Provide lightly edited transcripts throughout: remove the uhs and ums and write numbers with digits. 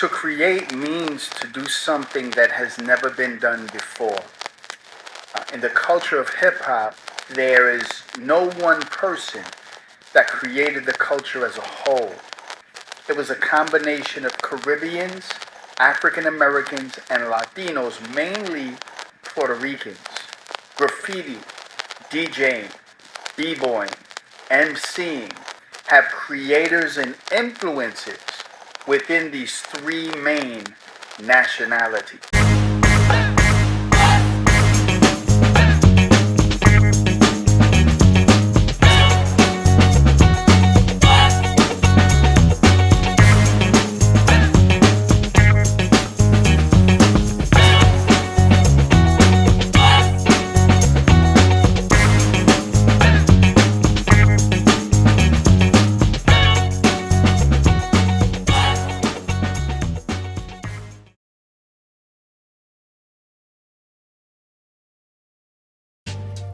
To create means to do something that has never been done before. In the culture of hip-hop, there is no one person that created the culture as a whole. It was a combination of Caribbeans, African Americans, and Latinos, mainly Puerto Ricans. Graffiti, DJing, B.Boy, emceeing have creators and influencers within these three main nationalities.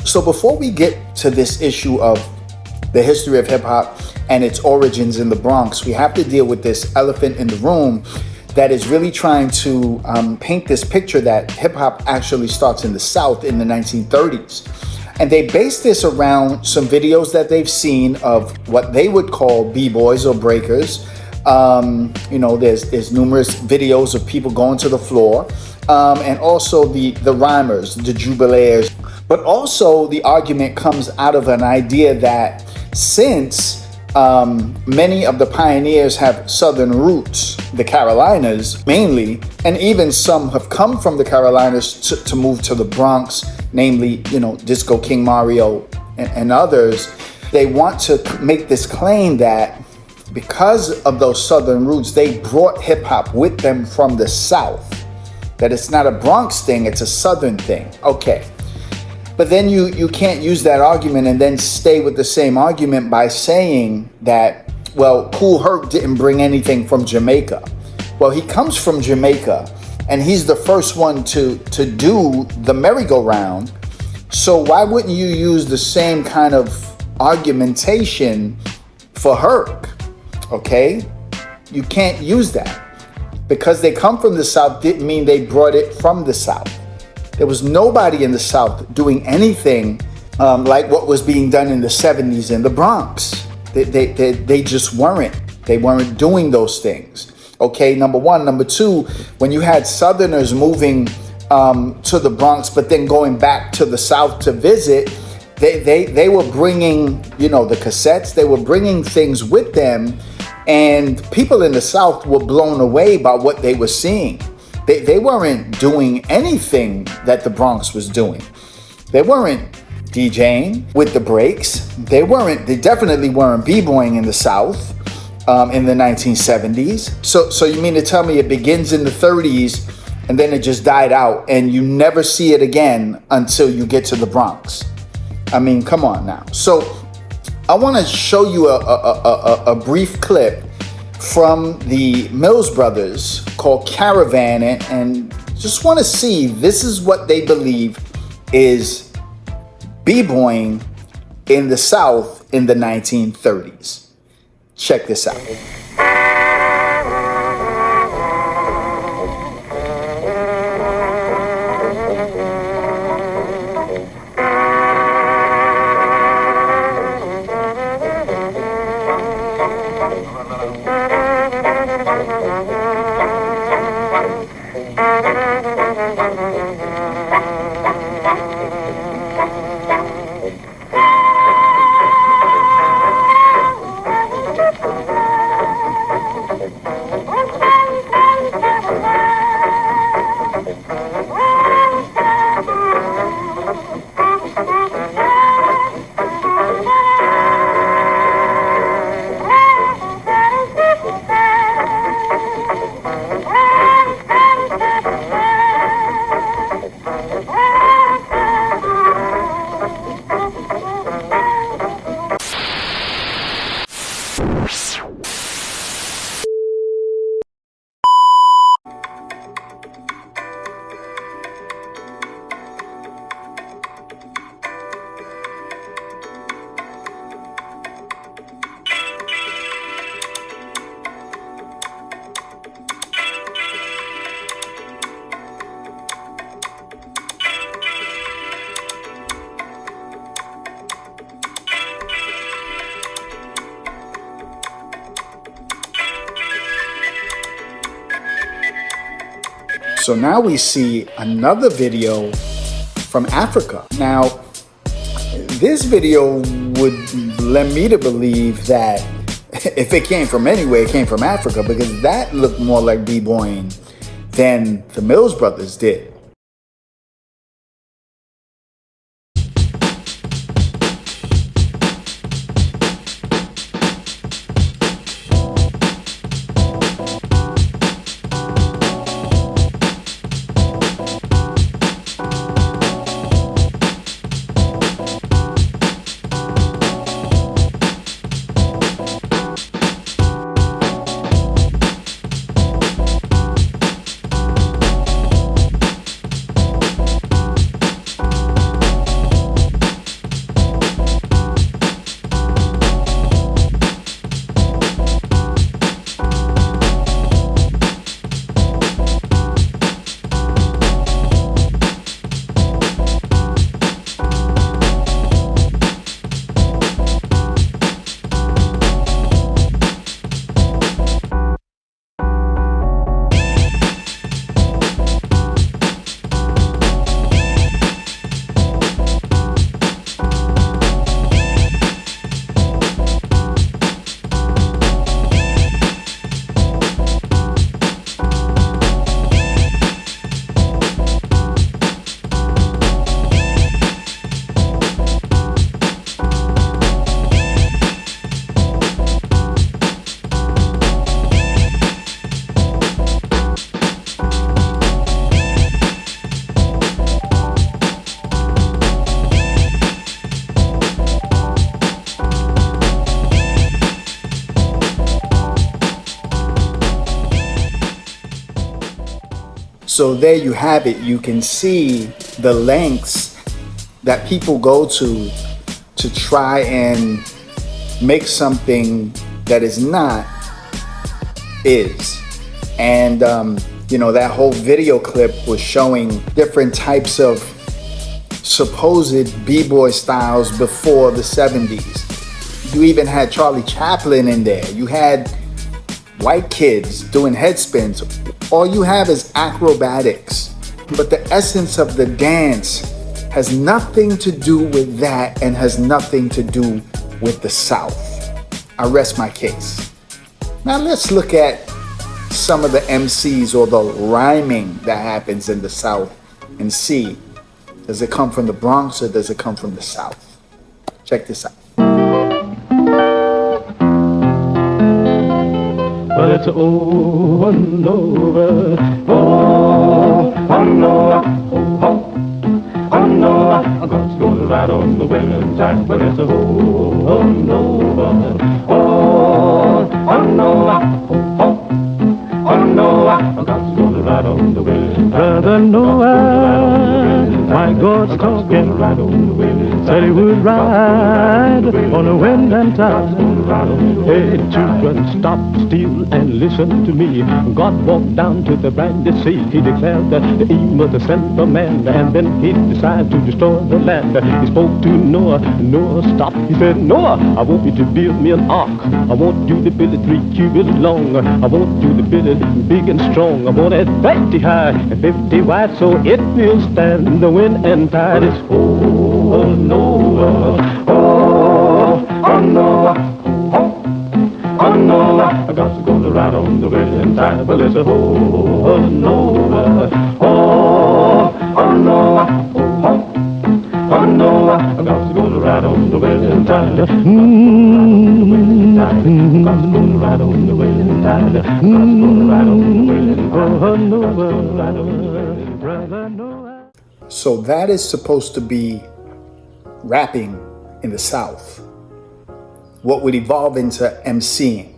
So before we get to this issue of the history of hip hop and its origins in the Bronx, we have to deal with this elephant in the room that is really trying to paint this picture that hip hop actually starts in the South in the 1930s. And they base this around some videos that they've seen of what they would call B-Boys or breakers. There's numerous videos of people going to the floor, and also the rhymers, the jubilaires. But also the argument comes out of an idea that since many of the pioneers have Southern roots, the Carolinas mainly, and even some have come from the Carolinas to move to the Bronx, namely, Disco King Mario and others, they want to make this claim that because of those Southern roots, they brought hip hop with them from the South. That it's not a Bronx thing, it's a Southern thing. Okay. But then you can't use that argument and then stay with the same argument by saying that, well, Kool Herc didn't bring anything from Jamaica. Well, he comes from Jamaica, and he's the first one to do the merry-go-round. So why wouldn't you use the same kind of argumentation for Herc? Okay? You can't use that. Because they come from the South didn't mean they brought it from the South. There was nobody in the South doing anything like what was being done in the 70s in the Bronx. They just weren't. They weren't doing those things. Okay, number one. Number two, when you had Southerners moving to the Bronx, but then going back to the South to visit, they were bringing, the cassettes. They were bringing things with them, and people in the South were blown away by what they were seeing. They weren't doing anything that the Bronx was doing. They weren't DJing with the breaks. They definitely weren't B-boying in the South in the 1970s. So you mean to tell me it begins in the 30s and then it just died out and you never see it again until you get to the Bronx? I mean, come on now. So I want to show you a brief clip from the Mills Brothers called Caravan, and just want to see, this is what they believe is B-boying in the South in the 1930s. Check this out. So now we see another video from Africa. Now, this video would led me to believe that if it came from anywhere, it came from Africa, because that looked more like B-boying than the Mills Brothers did. So there you have it. You can see the lengths that people go to try and make something that is not is. And that whole video clip was showing different types of supposed B-boy styles before the 70s. You even had Charlie Chaplin in there. You had white kids doing headspins. All you have is acrobatics. But the essence of the dance has nothing to do with that and has nothing to do with the South. I rest my case. Now let's look at some of the MCs or the rhyming that happens in the South and see, does it come from the Bronx or does it come from the South? Check this out. But it's over and over. Oh, no, oh, no, I'm going to ride on the women's side. But it's over and over. Oh, no, oh, no, I'm going to ride on the women's side. Brother Noah, my God's talking. Said he would ride on the wind and tide. Hey, children, stop still and listen to me. God walked down to the brandy sea. He declared that the aim of the sent a man, and then he decided to destroy the land. He spoke to Noah. Noah stopped. He said, Noah, I want you to build me an ark. I want you to build it 3 cubits long. I want you to build it big and strong. I want it 50 high and 50 wide, so it will stand the wind and tide. It's oh Noah, oh Noah. Oh no, I got to go to ride on the wind tide. Well, it's a oh no, oh no, oh no, I got to go to ride on the wind tide. Got to go to ride on the wind tide. Got to go to ride on the wind tide. So that is supposed to be rapping in the South. What would evolve into emceeing.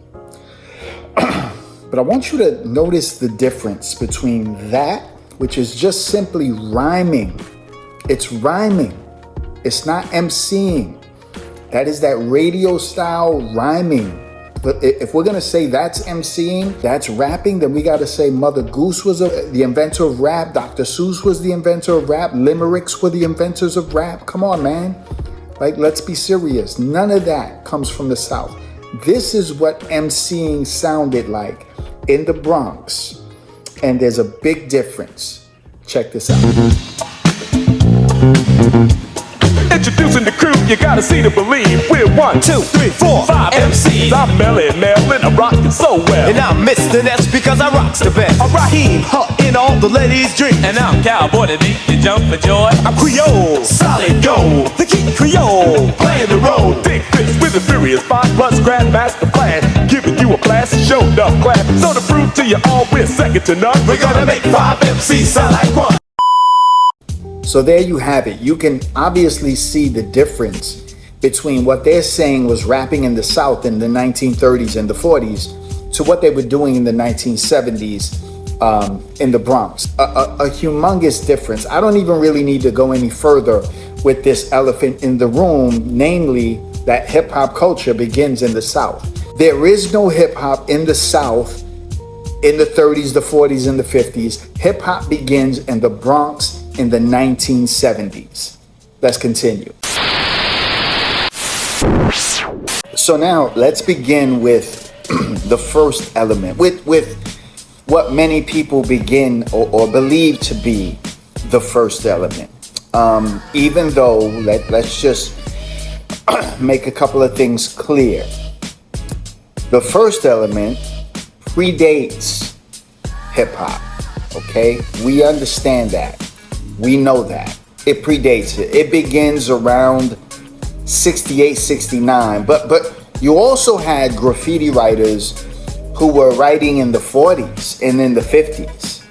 But I want you to notice the difference between that, which is just simply rhyming. It's rhyming. It's not emceeing. That is that radio style rhyming. But if we're gonna say that's emceeing, that's rapping, then we gotta say Mother Goose was the inventor of rap, Dr. Seuss was the inventor of rap, limericks were the inventors of rap. Come on, man. Like, let's be serious. None of that comes from the South. This is what emceeing sounded like in the Bronx, And there's a big difference. Check this out. Introducing the crew, you gotta see to believe. We're 1, 2, 3, 4, 5 MCs. I'm Melly Melvin, I'm rocking so well. And I'm Mr. Ness because I rocks the best. I'm Raheem, In all the ladies' dreams. And I'm Cowboy to make you jump for joy. I'm Creole, solid gold. The key Creole, playing the role. Big fish with a furious 5 plus Grandmaster plan. Giving you a blast, show enough class. So to prove to you all we're second to none, we're gonna make 5 MCs sound like one. So there you have it. You can obviously see the difference between what they're saying was rapping in the South in the 1930s and the 40s to what they were doing in the 1970s in the Bronx. A humongous difference. I don't even really need to go any further with this elephant in the room, namely that hip hop culture begins in the South. There is no hip hop in the South in the 30s, the 40s, and the 50s. Hip hop begins in the Bronx in the 1970s. Let's continue. So now let's begin with the first element, with what many people begin or believe to be the first element. Even though, let's just make a couple of things clear. The first element predates hip hop, okay? We understand that. We know that. It predates it. It begins around 68, 69. But you also had graffiti writers who were writing in the 40s and in the 50s.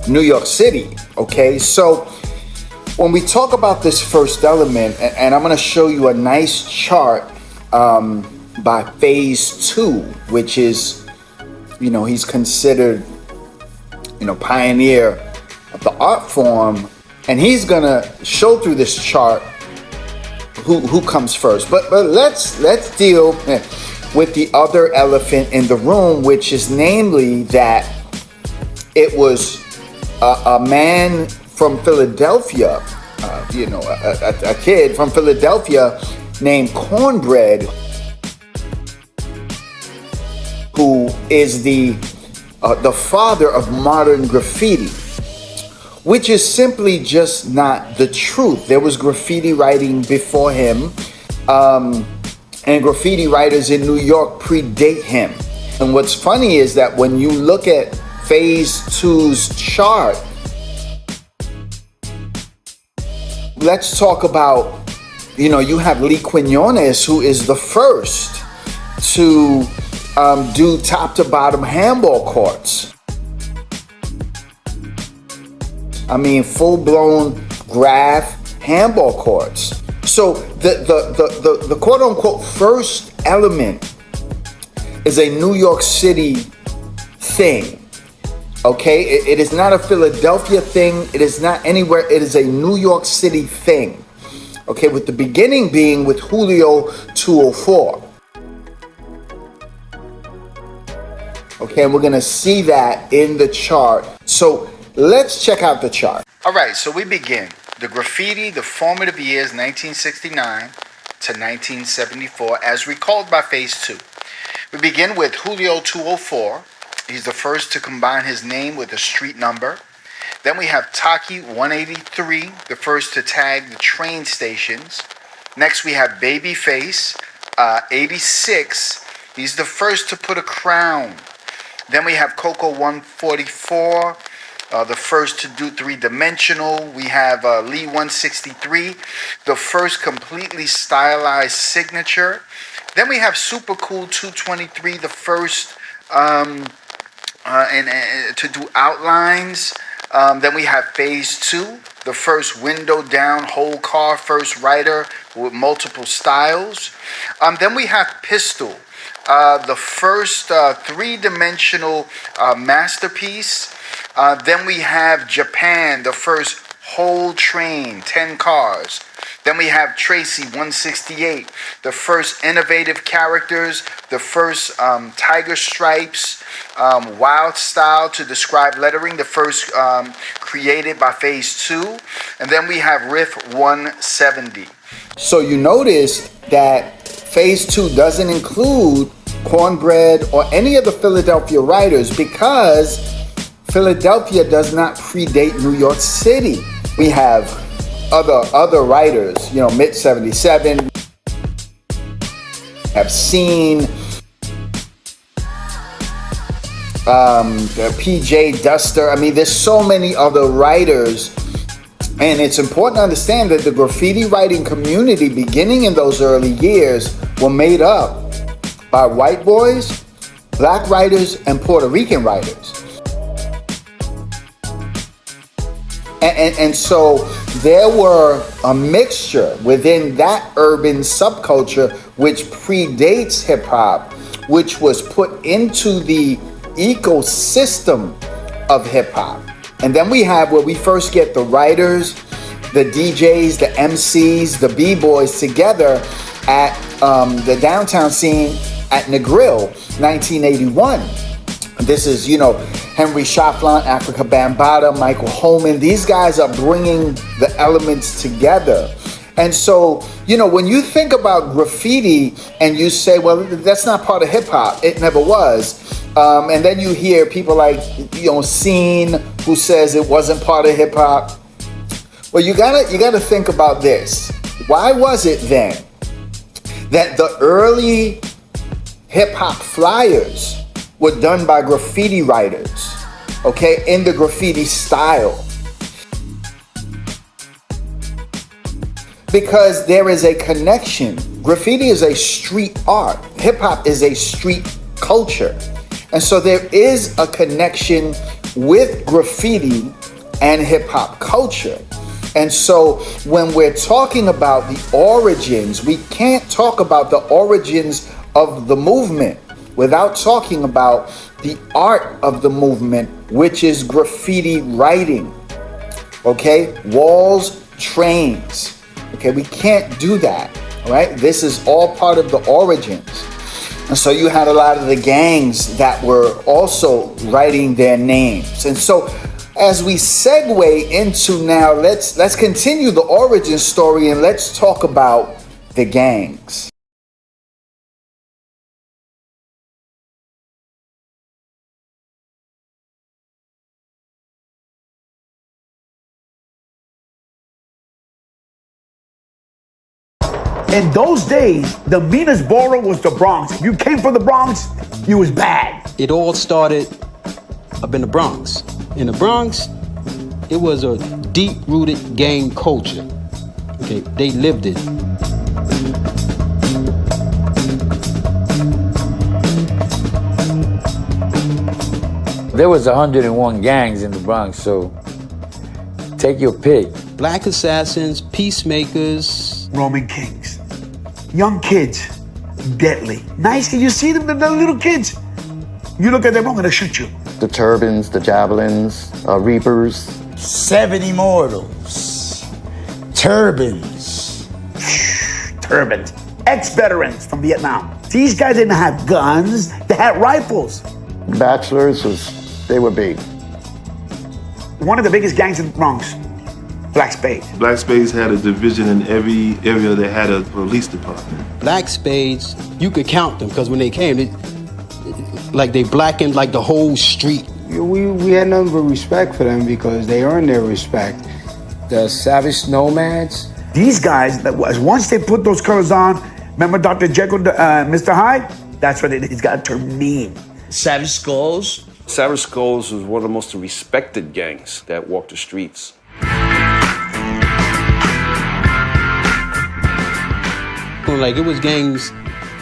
New York City, okay? So when we talk about this first element, and I'm gonna show you a nice chart by Phase 2, which is, he's considered, pioneer of the art form, and he's gonna show through this chart who comes first. But let's deal with the other elephant in the room, which is namely that it was a man from Philadelphia, a kid from Philadelphia named Cornbread, who is the father of modern graffiti, which is simply just not the truth. There was graffiti writing before him, and graffiti writers in New York predate him. And what's funny is that when you look at Phase 2's chart, let's talk about, you have Lee Quinones, who is the first to do top to bottom handball courts. I mean, full-blown graph handball courts. So the quote-unquote first element is a New York City thing, okay? It is not a Philadelphia thing. It is not anywhere. It is a New York City thing, okay? With the beginning being with Julio 204. Okay, and we're gonna see that in the chart. So let's check out the chart. All right, so we begin. The graffiti, the formative years, 1969 to 1974, as recalled by Phase 2. We begin with Julio 204. He's the first to combine his name with a street number. Then we have Taki 183, the first to tag the train stations. Next we have Babyface 86. He's the first to put a crown. Then we have Coco 144, the first to do three-dimensional. We have Lee 163, the first completely stylized signature. Then we have Super Cool 223, the first to do outlines. Then we have Phase 2, the first window down, whole car, first writer with multiple styles. Then we have Pistol, the first three-dimensional masterpiece. Then we have Japan, the first whole train, 10 cars. Then we have Tracy 168, the first innovative characters, the first tiger stripes, wild style to describe lettering, the first created by Phase 2. And then we have Riff 170. So you notice that Phase 2 doesn't include Cornbread, or any of the Philadelphia writers, because Philadelphia does not predate New York City. We have other writers, Mid 77, have seen PJ Duster. I mean, there's so many other writers, and it's important to understand that the graffiti writing community, beginning in those early years, were made up by white boys, black writers, and Puerto Rican writers. And so there were a mixture within that urban subculture which predates hip hop, which was put into the ecosystem of hip hop. And then we have where we first get the writers, the DJs, the MCs, the B.Boys together at the downtown scene at Negril, 1981. This is, Henry Shaflan, Africa Bambaataa, Michael Holman. These guys are bringing the elements together. And so, when you think about graffiti and you say, well, that's not part of hip hop, it never was. And then you hear people like, Scene, who says it wasn't part of hip hop. Well, you gotta think about this. Why was it then that the early hip hop flyers were done by graffiti writers, okay, in the graffiti style? Because there is a connection. Graffiti is a street art. Hip hop is a street culture. And so there is a connection with graffiti and hip hop culture. And so when we're talking about the origins, we can't talk about the origins of the movement without talking about the art of the movement, which is graffiti writing. Okay? Walls, trains. Okay, we can't do that. All right? This is all part of the origins. And so you had a lot of the gangs that were also writing their names. And so as we segue into now, let's continue the origin story and let's talk about the gangs. In those days, the meanest borough was the Bronx. If you came from the Bronx, you was bad. It all started up in the Bronx. In the Bronx, it was a deep-rooted gang culture. Okay, they lived it. There was 101 gangs in the Bronx, so take your pick. Black assassins, peacemakers, Roman kings. Young kids, deadly. Nice, you see them, the little kids. You look at them, I'm gonna shoot you. The turbans, the javelins, reapers. 7 immortals. Turbans. Turbans. Ex-veterans from Vietnam. These guys didn't have guns, they had rifles. Bachelors, they were big. One of the biggest gangs in the Bronx, Black Spades. Black Spades had a division in every area that had a police department. Black Spades, you could count them because when they came, they blackened like the whole street. We had nothing but respect for them because they earned their respect. The Savage Nomads. These guys, once they put those colors on, remember Dr. Jekyll, Mr. Hyde? That's what it's got to turn mean. Savage Skulls. Savage Skulls was one of the most respected gangs that walked the streets. Like it was gangs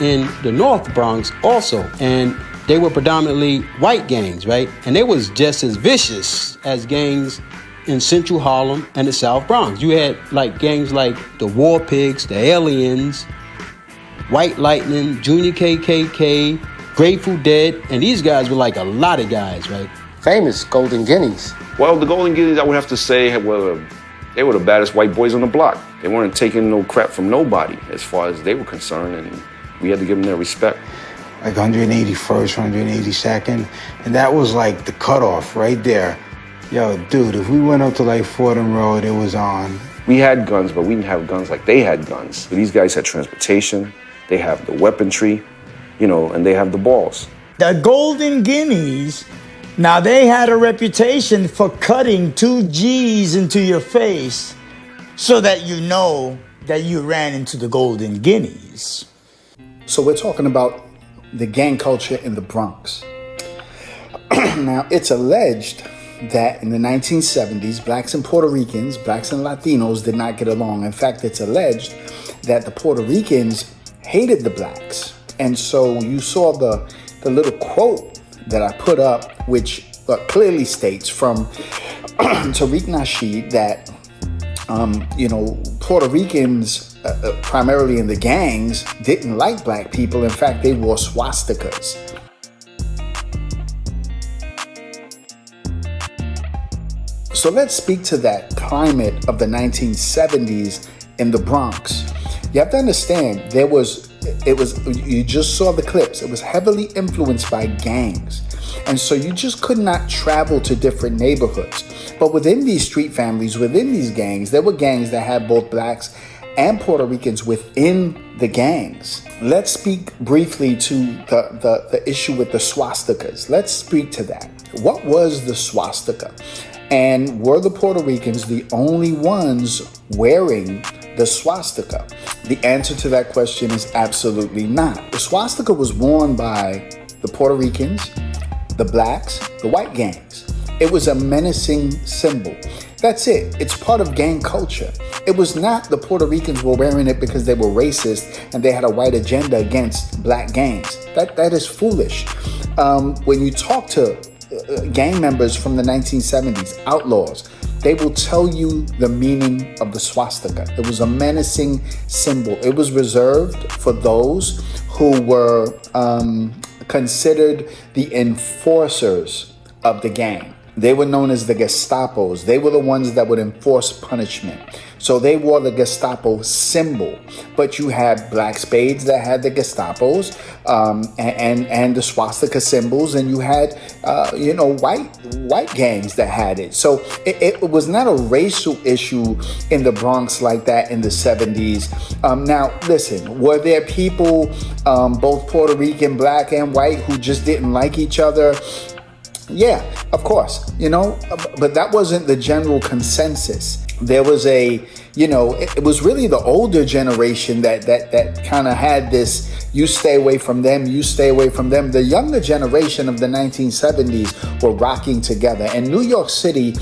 in the North Bronx also, and they were predominantly white gangs, right? And they was just as vicious as gangs in Central Harlem and the South Bronx. You had like gangs like the War Pigs, the Aliens, White Lightning, Junior KKK, Grateful Dead, and these guys were like a lot of guys, right? Famous Golden Guineas. Well, the Golden Guineas, I would have to say, they were the baddest white boys on the block. They weren't taking no crap from nobody as far as they were concerned, and we had to give them their respect. Like 181st, 182nd, and that was like the cutoff right there. Yo, dude, if we went up to like Fordham Road, it was on. We had guns, but we didn't have guns like they had guns. But these guys had transportation, they have the weaponry, and they have the balls. The Golden Guineas, now they had a reputation for cutting 2 G's into your face so that you know that you ran into the Golden Guineas. So we're talking about the gang culture in the Bronx. Now, it's alleged that in the 1970s, blacks and Puerto Ricans, blacks and Latinos did not get along. In fact, it's alleged that the Puerto Ricans hated the blacks. And so you saw the little quote that I put up, which clearly states from Tariq Nasheed that, Puerto Ricans, primarily in the gangs, didn't like black people. In fact, they wore swastikas. So let's speak to that climate of the 1970s in the Bronx. You have to understand, you just saw the clips. It was heavily influenced by gangs. And so you just could not travel to different neighborhoods. But within these street families, within these gangs, there were gangs that had both blacks and Puerto Ricans within the gangs. Let's speak briefly to the issue with the swastikas. Let's speak to that. What was the swastika? And were the Puerto Ricans the only ones wearing the swastika? The answer to that question is absolutely not. The swastika was worn by the Puerto Ricans, the blacks, the white gangs. It was a menacing symbol. That's it. It's part of gang culture. It was not the Puerto Ricans were wearing it because they were racist and they had a white agenda against black gangs. That is foolish. When you talk to gang members from the 1970s, outlaws, they will tell you the meaning of the swastika. It was a menacing symbol. It was reserved for those who were considered the enforcers of the gang. They were known as the Gestapos. They were the ones that would enforce punishment. So they wore the Gestapo symbol. But you had black spades that had the Gestapos and the swastika symbols, and you had white gangs that had it. So it was not a racial issue in the Bronx like that in the 70s. Now, listen, were there people, both Puerto Rican, black, and white, who just didn't like each other? Yeah, of course, but that wasn't the general consensus. There was it was really the older generation that kind of had this, you stay away from them, you stay away from them. The younger generation of the 1970s were rocking together. And New York City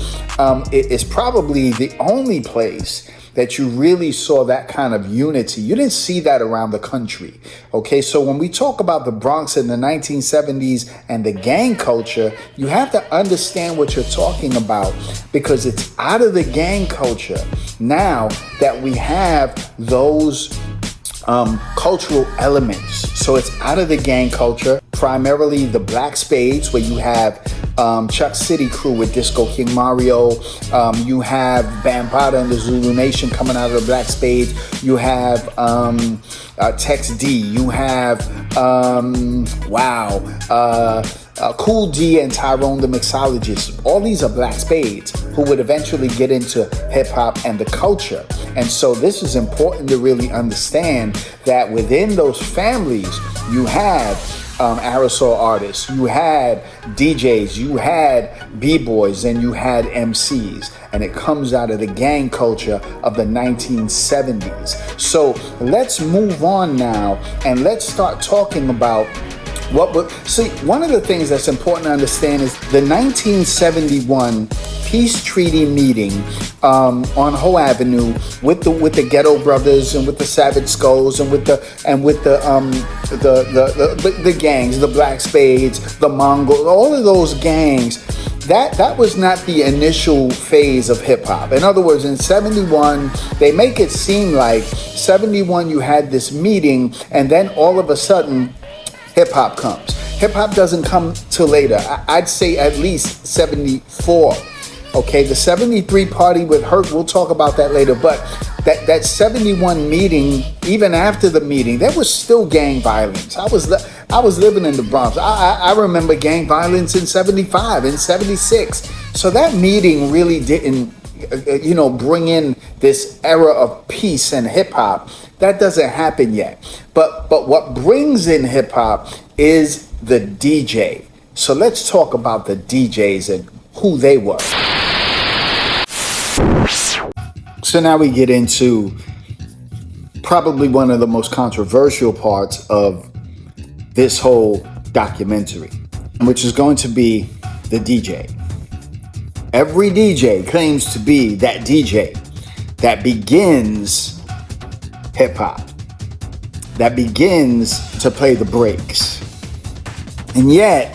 is probably the only place that you really saw that kind of unity. You didn't see that around the country. Okay, so when we talk about the Bronx in the 1970s and the gang culture, you have to understand what you're talking about, because it's out of the gang culture now that we have those cultural elements. So it's out of the gang culture, primarily the black spades, where you have Chuck City Crew with Disco King Mario. You have Bambaataa and the Zulu Nation coming out of the black spades. You have Tex D. You have Cool D and Tyrone the Mixologist. All these are black spades who would eventually get into hip hop and the culture. And so this is important to really understand that within those families, you had aerosol artists, you had DJs, you had B.Boys, and you had MCs. And it comes out of the gang culture of the 1970s. So let's move on now and let's start talking about one of the things that's important to understand is the 1971 peace treaty meeting on Hoe Avenue with the Ghetto Brothers and with the Savage Skulls and with the gangs, the Black Spades, the Mongols, all of those gangs. That was not the initial phase of hip hop. In other words, in 71, they make it seem like 71 you had this meeting and then all of a sudden hip hop comes. Hip hop doesn't come till later. I'd say at least 74. Okay, the 73 party with Hurt, we'll talk about that later. But that 71 meeting, even after the meeting, there was still gang violence. I was living in the Bronx. I remember gang violence in 75, in 76. So that meeting really didn't bring in this era of peace and hip hop That doesn't happen yet. But what brings in hip hop is the DJ. So let's talk about the DJs and who they were. So now we get into probably one of the most controversial parts of this whole documentary, which is going to be the DJ. Every DJ claims to be that DJ that begins hip hop, that begins to play the breaks. And yet,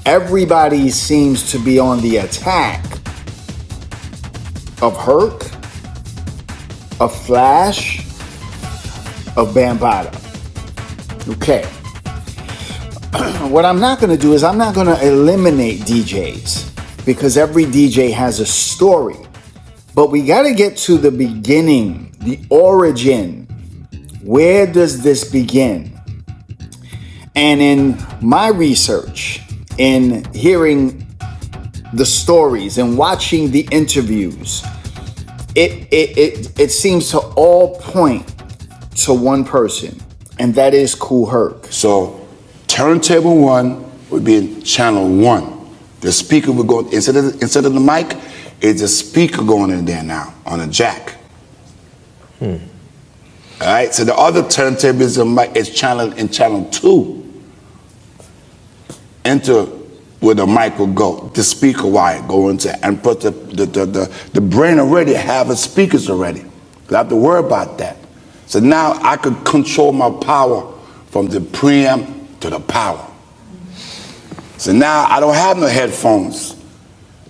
everybody seems to be on the attack of Herc, of Flash, of Bambaataa. Okay. What I'm not going to do is I'm not going to eliminate DJs because every DJ has a story. But we got to get to the beginning, the origin. Where does this begin? And in my research, in hearing the stories and watching the interviews, it seems to all point to one person, and that is Kool Herc. So turntable 1 would be in channel 1. The speaker would go instead of the mic. It's a speaker going in there now on a jack. All right. So the other turntable is a mic. It's in channel 2. Enter where the mic will go. The speaker wire go into and put the brain already have the speakers already. I don't have to worry about that. So now I could control my power from the preamp to the power. So now I don't have no headphones.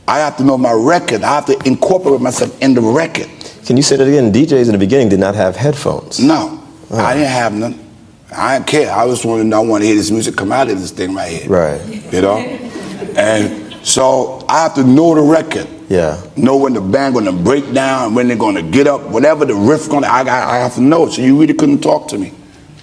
I have to know my record. I have to incorporate myself in the record. Can you say that again? DJs in the beginning did not have headphones. No, I didn't have none. I didn't care. I just wanted to want to hear this music come out of this thing right here. Right. You know? And so I have to know the record. Yeah. Know when the band going to break down, when they're going to get up, whatever the riff going to, I have to know. So you really couldn't talk to me. You know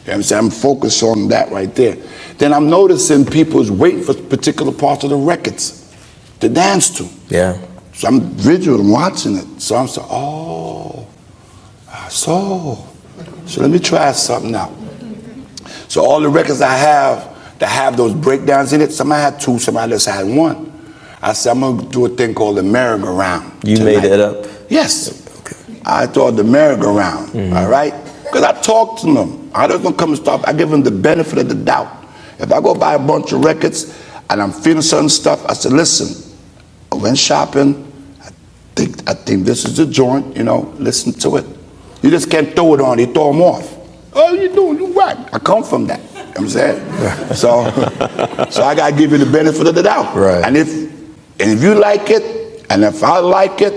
what I'm saying? I'm focused on that right there. Then I'm noticing people's waiting for particular parts of the records to dance to. Yeah. So I'm visual watching it. So I'm saying, so let me try something out. So all the records I have that have those breakdowns in it, some I had 2, some I just had 1. I said, I'm gonna do a thing called the merry-go-round. You tonight. made that up? Yes. Okay. I thought the merry-go-round, all right? Because I talked to them. I don't gonna come and stop. I give them the benefit of the doubt. If I go buy a bunch of records and I'm feeling certain stuff, I said, listen, I went shopping. I think this is the joint, you know, listen to it. You just can't throw it on, you throw them off. Oh, you doing, you whack. I come from that, you know what I'm saying? So I gotta give you the benefit of the doubt. Right. And if you like it, and if I like it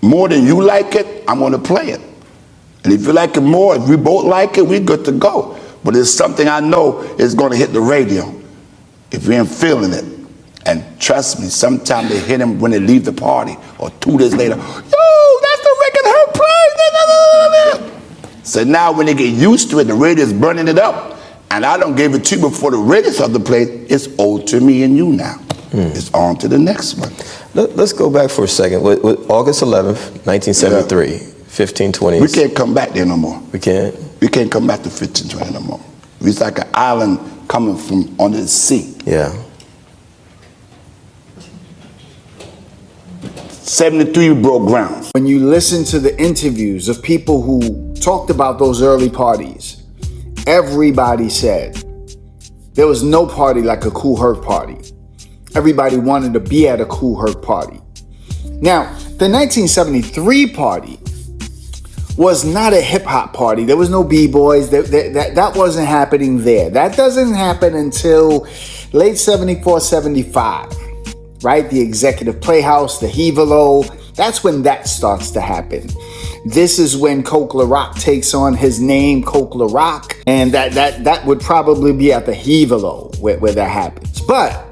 more than you like it, I'm gonna play it. And if you like it more, if we both like it, we're good to go. But it's something I know is gonna hit the radio if we ain't feeling it. And trust me, sometimes they hit him when they leave the party, or 2 days later, yo, that's the record her played. So now when they get used to it, the radio's burning it up, and I don't give it to you before the radio starts to play, it's owed to me and you now. It's on to the next one. Let's go back for a second. With August 11th, 1973, 1520s. We can't come back there no more. We can't? We can't come back to 1520 no more. It's like an island coming from under the sea. Yeah. 73 broke grounds. When you listen to the interviews of people who talked about those early parties, everybody said there was no party like a Kool Herc party. Everybody wanted to be at a Kool Herc party. Now, the 1973 party was not a hip hop party. There was no B.Boys. That wasn't happening there. That doesn't happen until late 74, 75. Right? The Executive Playhouse, the Hevalo, that's when that starts to happen. This is when Coke LaRock takes on his name, Coke LaRock, and that would probably be at the Hevalo where that happens. But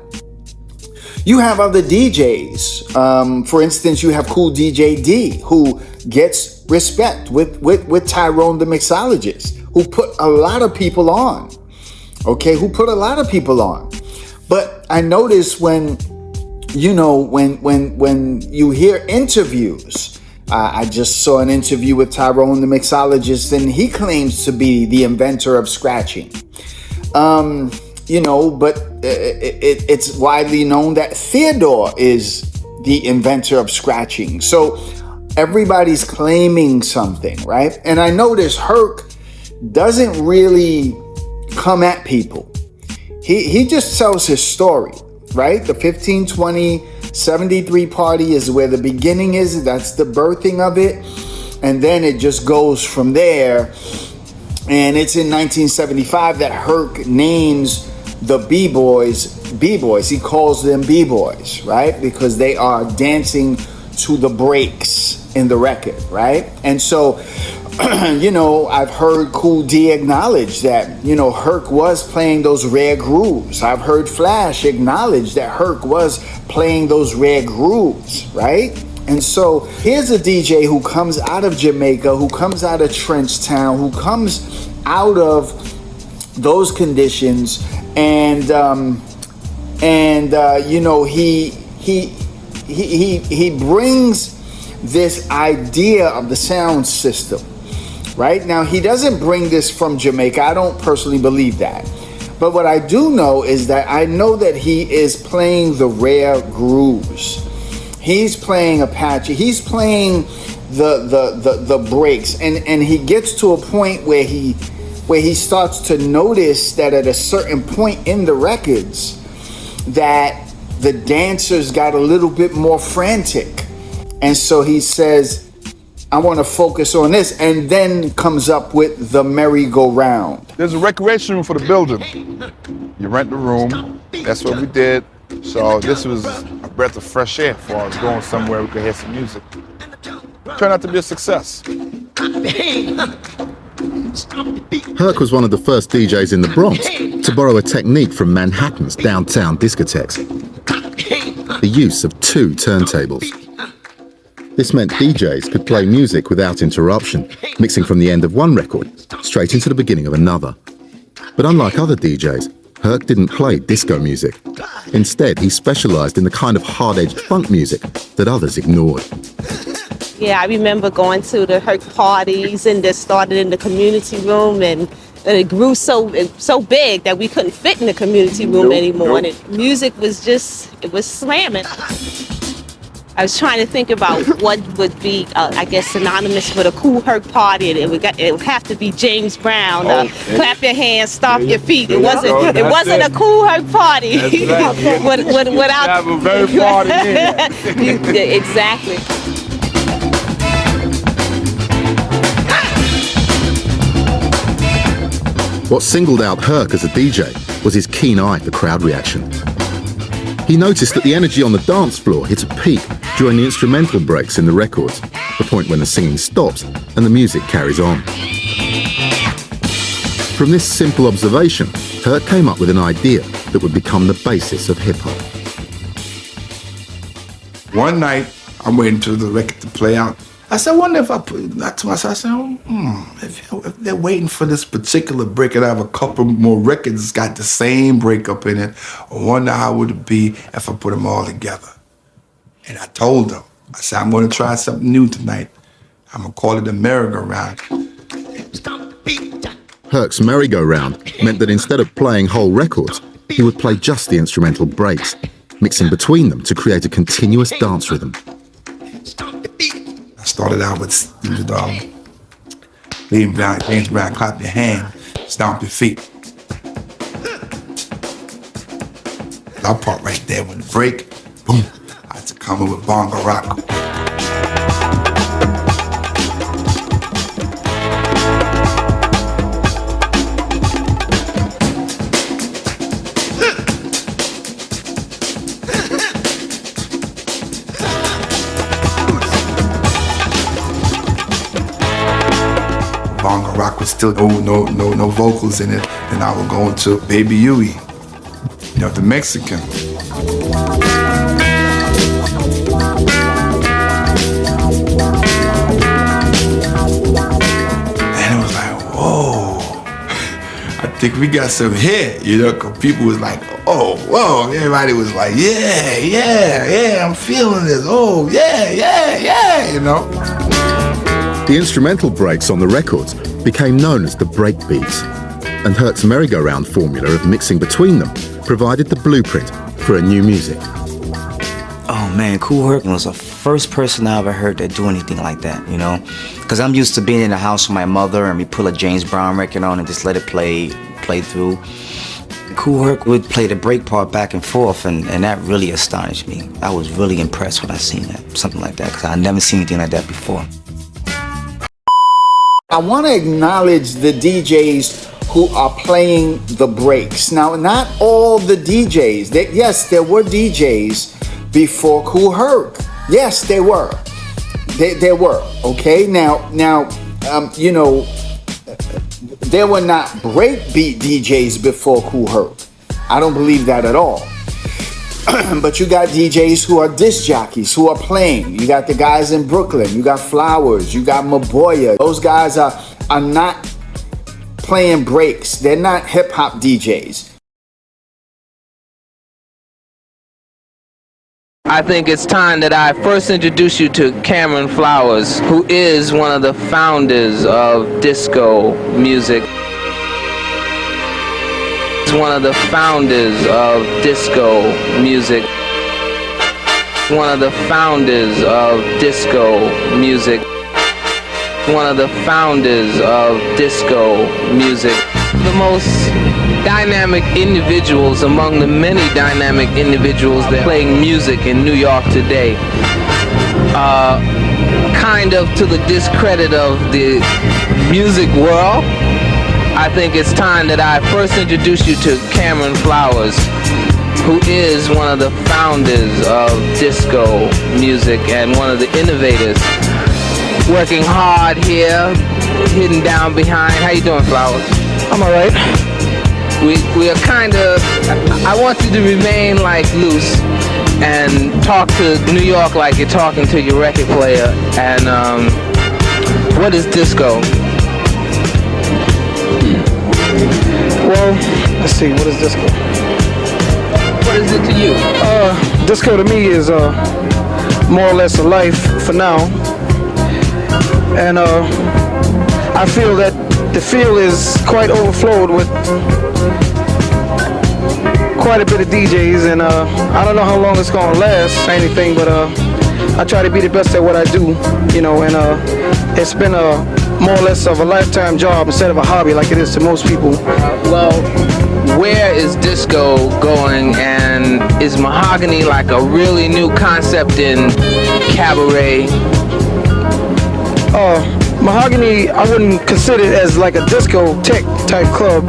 you have other DJs. For instance, you have Cool DJ D, who gets respect with Tyrone the mixologist, who put a lot of people on. Okay, who put a lot of people on. But I notice when you hear interviews I just saw an interview with Tyrone, the mixologist, and he claims to be the inventor of scratching. But it's widely known that Theodore is the inventor of scratching. So everybody's claiming something, right? And I notice Herc doesn't really come at people. He just tells his story, right? The 1520-73 party is where the beginning is. That's the birthing of it. And then it just goes from there. And it's in 1975 that Herc names the B.Boys B.Boys. He calls them B.Boys, right? Because they are dancing to the breaks in the record, right? And so, I've heard Cool D acknowledge that, Herc was playing those rare grooves. I've heard Flash acknowledge that Herc was playing those rare grooves, right? And so here's a DJ who comes out of Jamaica, who comes out of Trenchtown, who comes out of those conditions, and he brings this idea of the sound system. Right? Now, he doesn't bring this from Jamaica. I don't personally believe that. But what I do know is that I know that he is playing the rare grooves. He's playing Apache. He's playing the breaks. And he gets to a point where he starts to notice that at a certain point in the records that the dancers got a little bit more frantic. And so he says, I want to focus on this, and then comes up with the merry-go-round. There's a recreation room for the building. You rent the room. That's what we did. So this was a breath of fresh air for us going somewhere we could hear some music. Turned out to be a success. Herc was one of the first DJs in the Bronx to borrow a technique from Manhattan's downtown discotheques. The use of two turntables. This meant DJs could play music without interruption, mixing from the end of one record straight into the beginning of another. But unlike other DJs, Herc didn't play disco music. Instead, he specialized in the kind of hard-edged funk music that others ignored. Yeah, I remember going to the Herc parties, and this started in the community room, and it grew so big that we couldn't fit in the community room anymore. And music was it was slamming. I was trying to think about what would be, synonymous with a cool Herc party, and it would have to be James Brown. Clap your hands, stomp your feet. It wasn't a cool Herc party. Without have a very party in. Exactly. What singled out Herc as a DJ was his keen eye for crowd reaction. He noticed that the energy on the dance floor hit a peak during the instrumental breaks in the records, the point when the singing stops and the music carries on. From this simple observation, Herc came up with an idea that would become the basis of hip-hop. One night, I'm waiting for the record to play out. I said, I wonder if I put that to myself. I said, if they're waiting for this particular break and I have a couple more records that's got the same breakup in it, I wonder how would it be if I put them all together. And I told them, I said, I'm going to try something new tonight. I'm going to call it a merry-go-round. Herc's merry-go-round meant that instead of playing whole records, he would play just the instrumental breaks, mixing between them to create a continuous dance rhythm. I started out with James Brown, clap your hand, stomp your feet. That part right there, when the break, boom, I had to come in with bongo rock. Bongo rock was still no vocals in it, and I would go into Baby Huey, the Mexican. And it was like, whoa, I think we got some hit, because people was like, oh, whoa, everybody was like, yeah, I'm feeling this, oh, yeah, The instrumental breaks on the records became known as the break beats, and Herc's merry-go-round formula of mixing between them provided the blueprint for a new music. Oh man, Kool Herc was the first person I ever heard that do anything like that, you know? Because I'm used to being in the house with my mother and we pull a James Brown record on and just let it play through. Kool Herc would play the break part back and forth, and that really astonished me. I was really impressed when I seen that, something like that, because I'd never seen anything like that before. I want to acknowledge the DJs who are playing the breaks. Now, not all the DJs. Yes, there were DJs before Kool Herc. Yes, there were. There were. Okay. Now, you know, there were not breakbeat DJs before Kool Herc. I don't believe that at all. But you got DJs who are disc jockeys who are playing. You got the guys in Brooklyn. You got Flowers. You got Maboya. Those guys are not playing breaks. They're not hip hop DJs. I think it's time that I first introduce you to Cameron Flowers, who is one of the founders of disco music. He's one of the founders of disco music. One of the founders of disco music. One of the founders of disco music. The most dynamic individuals among the many dynamic individuals that are playing music in New York today. Kind of to the discredit of the music world, I think it's time that I first introduce you to Cameron Flowers, who is one of the founders of disco music and one of the innovators. Working hard here, hidden down behind. How you doing, Flowers? I'm all right. We are kind of, I want you to remain like loose and talk to New York like you're talking to your record player. And what is disco? Well, let's see, what is disco? What is it to you? Disco to me is more or less a life for now. And I feel that the field is quite overflowed with quite a bit of DJs, and I don't know how long it's gonna last or anything, but I try to be the best at what I do, you know, and it's been more or less of a lifetime job instead of a hobby like it is to most people. Well, where is disco going, and is mahogany like a really new concept in cabaret? Mahogany, I wouldn't consider it as like a discotheque type club.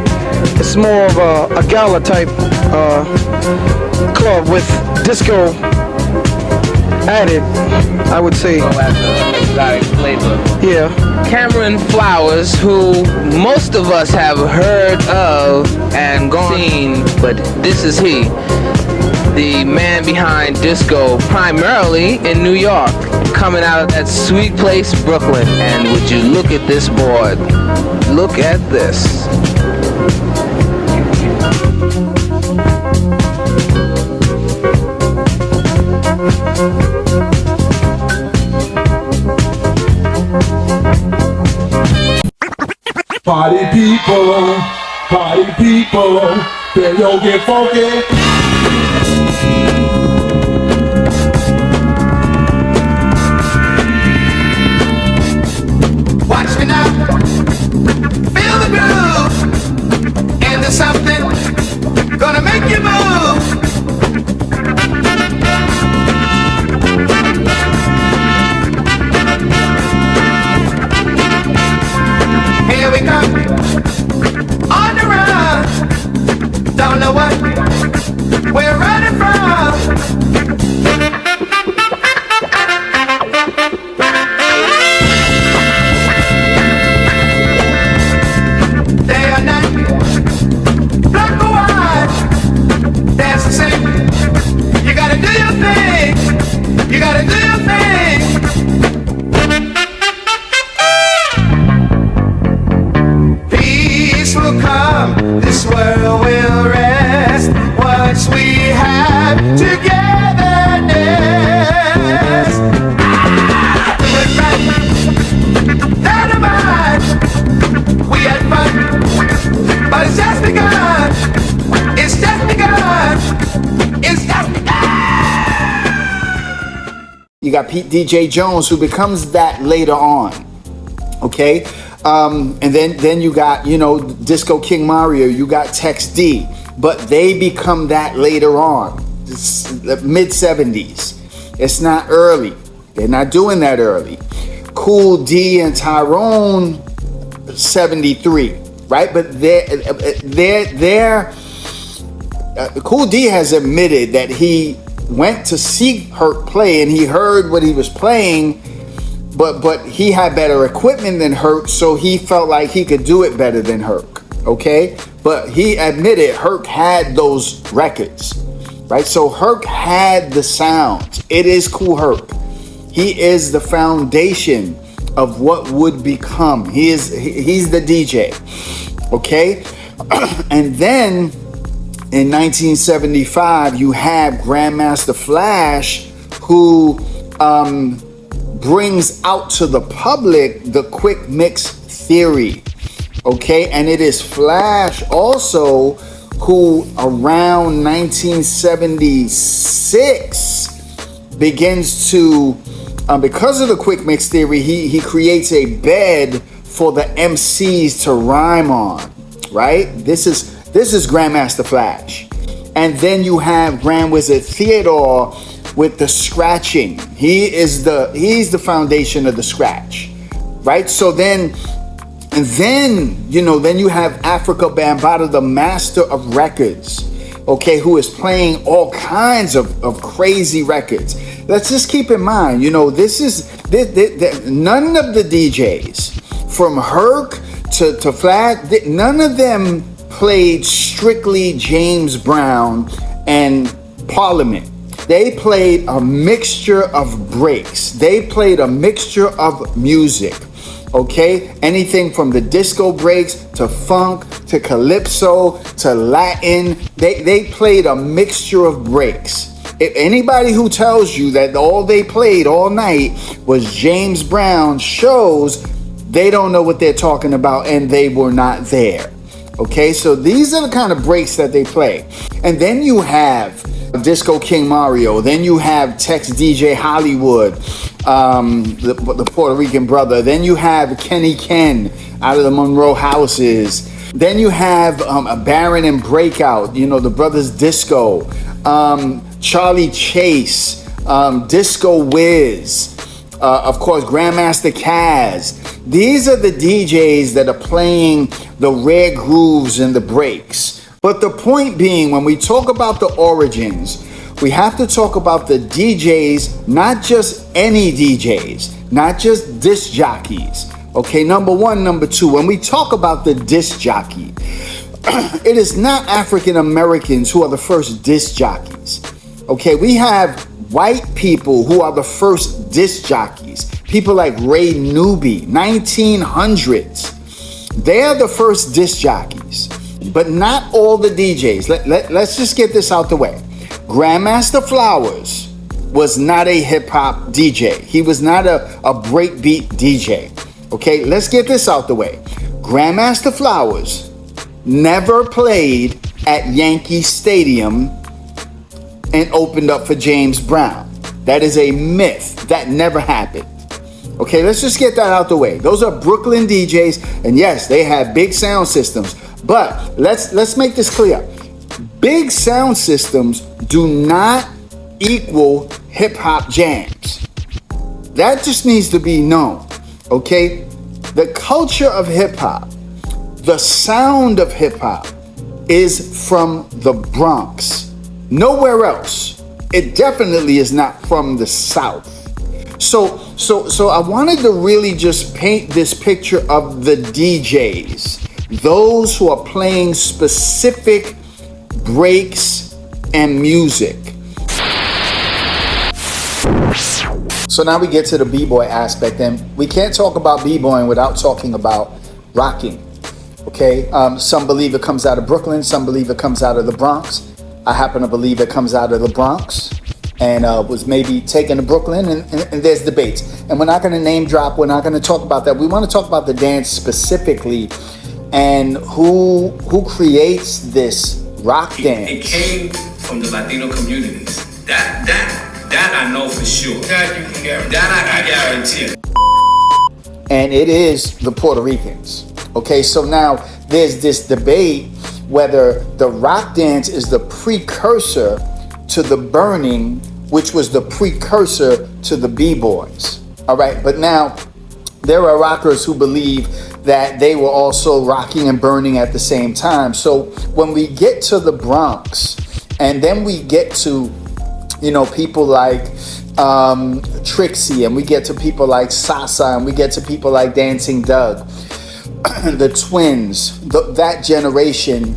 It's more of a gala type club with disco added, I would say. So as an exotic flavor. Yeah. Cameron Flowers, who most of us have heard of and seen, but this is he, the man behind disco, primarily in New York, coming out of that sweet place, Brooklyn. And would you look at this board? Look at this. Party people, then you'll get funky. Watch me now, feel the groove, and there's something gonna make you move. Here we come, on the run, don't know what got Pete DJ Jones, who becomes that later on. Okay, and then you got, you know, Disco King Mario, you got Tex D, but they become that later on, mid 70s. It's not early. They're not doing that early. Cool D and Tyrone, 73, right? But Cool D has admitted that he went to see Herc play and he heard what he was playing, but he had better equipment than Herc, so he felt like he could do it better than Herc, okay? But he admitted Herc had those records, right? So Herc had the sound. It is Cool Herc. He is the foundation of what would become. He's the DJ, okay? And then in 1975, you have Grandmaster Flash, who brings out to the public the quick mix theory, okay? And it is Flash also who around 1976 begins to, because of the quick mix theory, he creates a bed for the MCs to rhyme on, right? This is Grandmaster Flash. And then you have Grand Wizard Theodore with the scratching. He's the foundation of the scratch, right? So then you have Africa Bambaataa, the master of records, okay, who is playing all kinds of crazy records. Let's just keep in mind, you know, none of the DJs from Herc to Flash, none of them played strictly James Brown and Parliament. They played a mixture of breaks. They played a mixture of music, okay? Anything from the disco breaks to funk to calypso to Latin. They played a mixture of breaks. If anybody who tells you that all they played all night was James Brown shows, they don't know what they're talking about and they were not there. Okay, so these are the kind of breaks that they play. And then you have Disco King Mario. Then you have Tex DJ Hollywood, the Puerto Rican brother. Then you have Kenny Ken out of the Monroe Houses. Then you have Baron and Breakout, you know, the Brothers Disco, Charlie Chase, Disco Wiz, of course, Grandmaster Kaz. These are the DJs that are playing the rare grooves and the breaks. But the point being, when we talk about the origins, we have to talk about the DJs, not just any DJs, not just disc jockeys. Okay, number one. Number two, when we talk about the disc jockey, it is not African Americans who are the first disc jockeys. Okay, we have white people who are the first disc jockeys. People like Ray Newby, 1900s. They are the first disc jockeys, but not all the DJs. Let's just get this out the way. Grandmaster Flowers was not a hip hop DJ. He was not a breakbeat DJ. Okay, let's get this out the way. Grandmaster Flowers never played at Yankee Stadium and opened up for James Brown. That is a myth. That never happened. Okay, let's just get that out the way. Those are Brooklyn DJs, and yes, they have big sound systems. But let's make this clear. Big sound systems do not equal hip-hop jams. That just needs to be known, okay? The culture of hip-hop, the sound of hip-hop is from the Bronx. Nowhere else. It definitely is not from the South. So I wanted to really just paint this picture of the DJs, those who are playing specific breaks and music. So now we get to the B-Boy aspect, and we can't talk about B-Boying without talking about rocking. Okay, some believe it comes out of Brooklyn, some believe it comes out of the Bronx. I happen to believe it comes out of the Bronx and was maybe taken to Brooklyn, and there's debates. And we're not going to name drop, we're not going to talk about that. We want to talk about the dance specifically and who creates this rock dance. It came from the Latino communities. That I know for sure. That you can guarantee. That I guarantee. And it is the Puerto Ricans. Okay, so now there's this debate whether the rock dance is the precursor to the burning, which was the precursor to the B.Boys. All right, but now there are rockers who believe that they were also rocking and burning at the same time. So when we get to the Bronx, and then we get to, people like Trixie, and we get to people like Sasa, and we get to people like Dancing Doug, the Twins, that generation.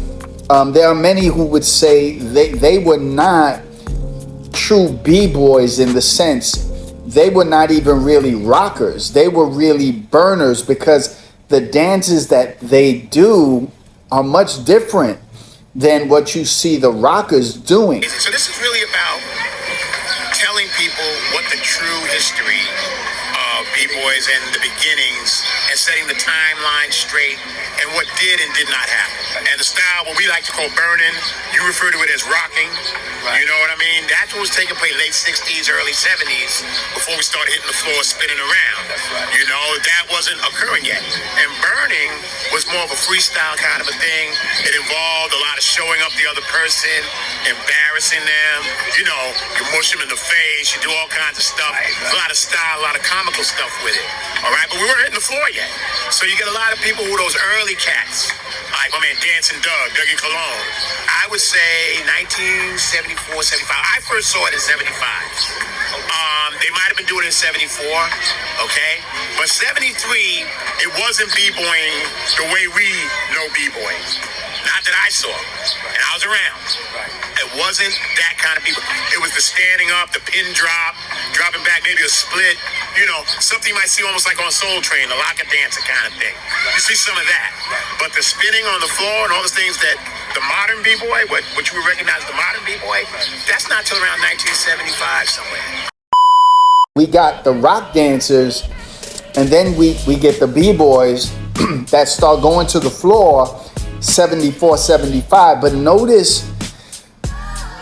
There are many who would say they were not true B-boys in the sense they were not even really rockers. They were really burners, because the dances that they do are much different than what you see the rockers doing. So this is really about telling people what the true history of B-Boys and the beginnings, and setting the timeline straight, and what did and did not happen. And the style, what we like to call burning, you refer to it as rocking. You know what I mean? That's what was taking place late 60s, early 70s, before we started hitting the floor spinning around. You know, that wasn't occurring yet. And burning was more of a freestyle kind of a thing. It involved a lot of showing up the other person, embarrassing them. You know, you mush them in the face, you do all kinds of stuff. A lot of style, a lot of comical stuff with it. All right, but we weren't hitting the floor yet. So you get a lot of people who are those early cats, like my man Dancing Doug, Dougie Cologne. I would say 1974, 75. I first saw it in 75. They might have been doing it in 74, okay? But 73, it wasn't B-boying the way we know B-boying. Not that I saw, and I was around. It wasn't that kind of people. It was the standing up, the pin drop, dropping back, maybe a split. You know, something you might see almost like on Soul Train, the locker dancer kind of thing. You see some of that. But the spinning on the floor and all those things that the modern B-boy, what you would recognize as the modern B-boy, that's not till around 1975 somewhere. We got the rock dancers, and then we get the B-boys that start going to the floor 74, 75. But notice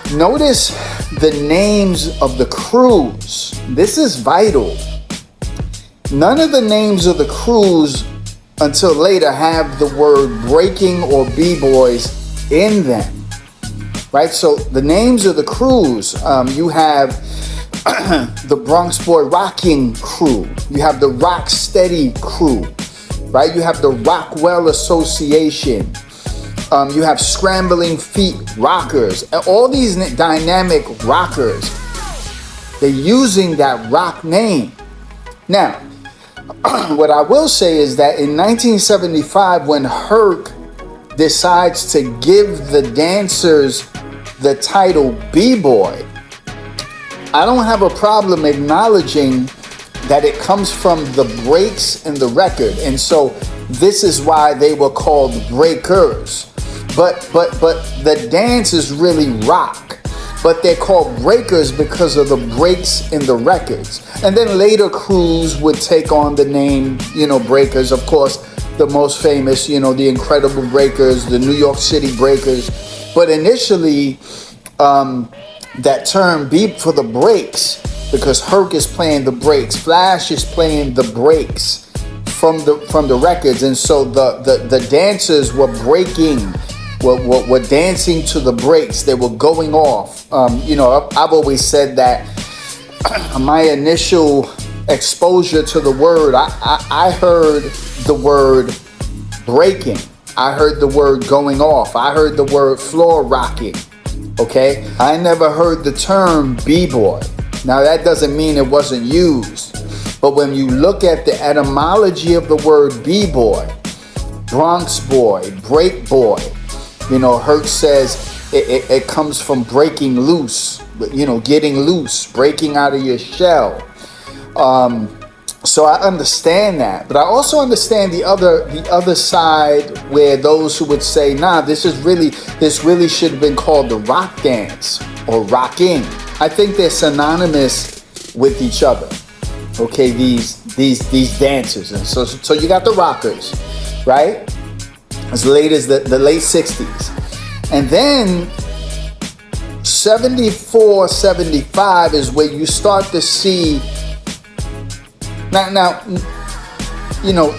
the names of the crews. This is vital. None of the names of the crews until later have the word breaking or B-boys in them, right? So the names of the crews, you have the Bronx Boy Rocking crew, you have the Rock Steady crew, right? You have the Rockwell Association, you have Scrambling Feet Rockers, and all these dynamic rockers, they're using that rock name. Now, what I will say is that in 1975, when Herc decides to give the dancers the title B-Boy, I don't have a problem acknowledging that it comes from the breaks in the record. And so this is why they were called breakers. But the dance is really rock. But they're called breakers because of the breaks in the records. And then later crews would take on the name, breakers. Of course, the most famous, the Incredible Breakers, the New York City Breakers. But initially, that term beat for the breaks, because Herc is playing the breaks, Flash is playing the breaks from the records, and so the dancers were breaking, were dancing to the breaks. They were going off. I've always said that my initial exposure to the word, I heard the word breaking, I heard the word going off, I heard the word floor rocking. Okay, I never heard the term B-boy. Now that doesn't mean it wasn't used, but when you look at the etymology of the word B-boy, Bronx boy, break boy, Herc says it comes from breaking loose, getting loose, breaking out of your shell. So I understand that, but I also understand the other side, where those who would say, nah, this really should have been called the rock dance or rocking. I think they're synonymous with each other. Okay, these dancers, and so you got the rockers, right? As late as the late 60s, and then 74, 75 is where you start to see. Now, you know,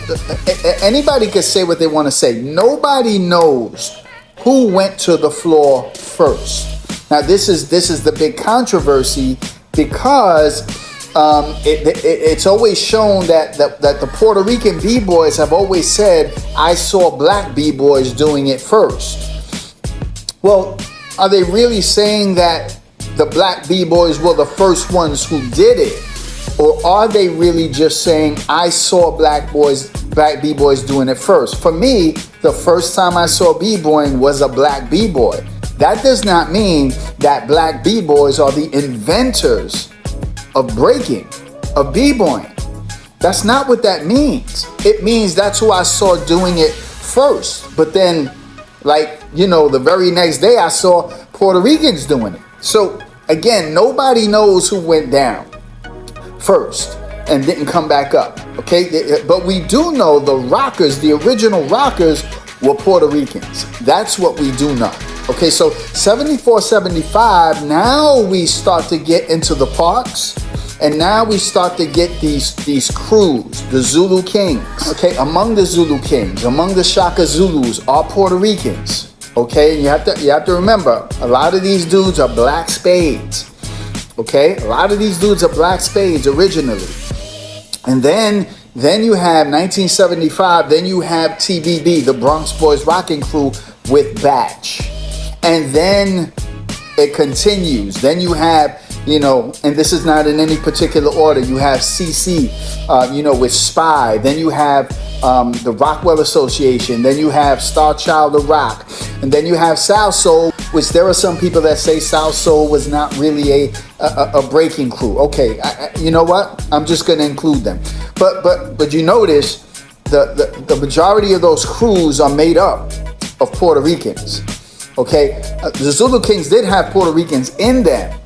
anybody can say what they want to say. Nobody knows who went to the floor first. Now, this is the big controversy because it's always shown that the Puerto Rican B-Boys have always said, I saw black B-Boys doing it first. Well, are they really saying that the black B-Boys were the first ones who did it? Or are they really just saying, I saw black B-Boys doing it first? For me, the first time I saw B-Boying was a black B-Boy. That does not mean that black B-Boys are the inventors of breaking, of B-Boying. That's not what that means. It means that's who I saw doing it first. But then, like, you know, the very next day I saw Puerto Ricans doing it. So again, nobody knows who went down first and didn't come back up. Okay, but we do know the rockers, the original rockers, were Puerto Ricans. That's what we do know. Okay, so 74, 75, now we start to get into the parks, and now we start to get these crews, the Zulu Kings. Okay, among the Zulu Kings, among the Shaka Zulus are Puerto Ricans. Okay, and you have to remember, a lot of these dudes are black spades. Okay, a lot of these dudes are black spades originally. And then you have 1975, then you have TBB, the Bronx Boys Rocking Crew with Batch. And then it continues. Then you have, you know, and this is not in any particular order, you have CC, you know, with Spy. Then you have the Rockwell Association. Then you have Star Child of Rock. And then you have South Soul, which there are some people that say South Soul was not really a breaking crew. Okay, you know what? I'm just going to include them. But you notice the majority of those crews are made up of Puerto Ricans. Okay, the Zulu Kings did have Puerto Ricans in them,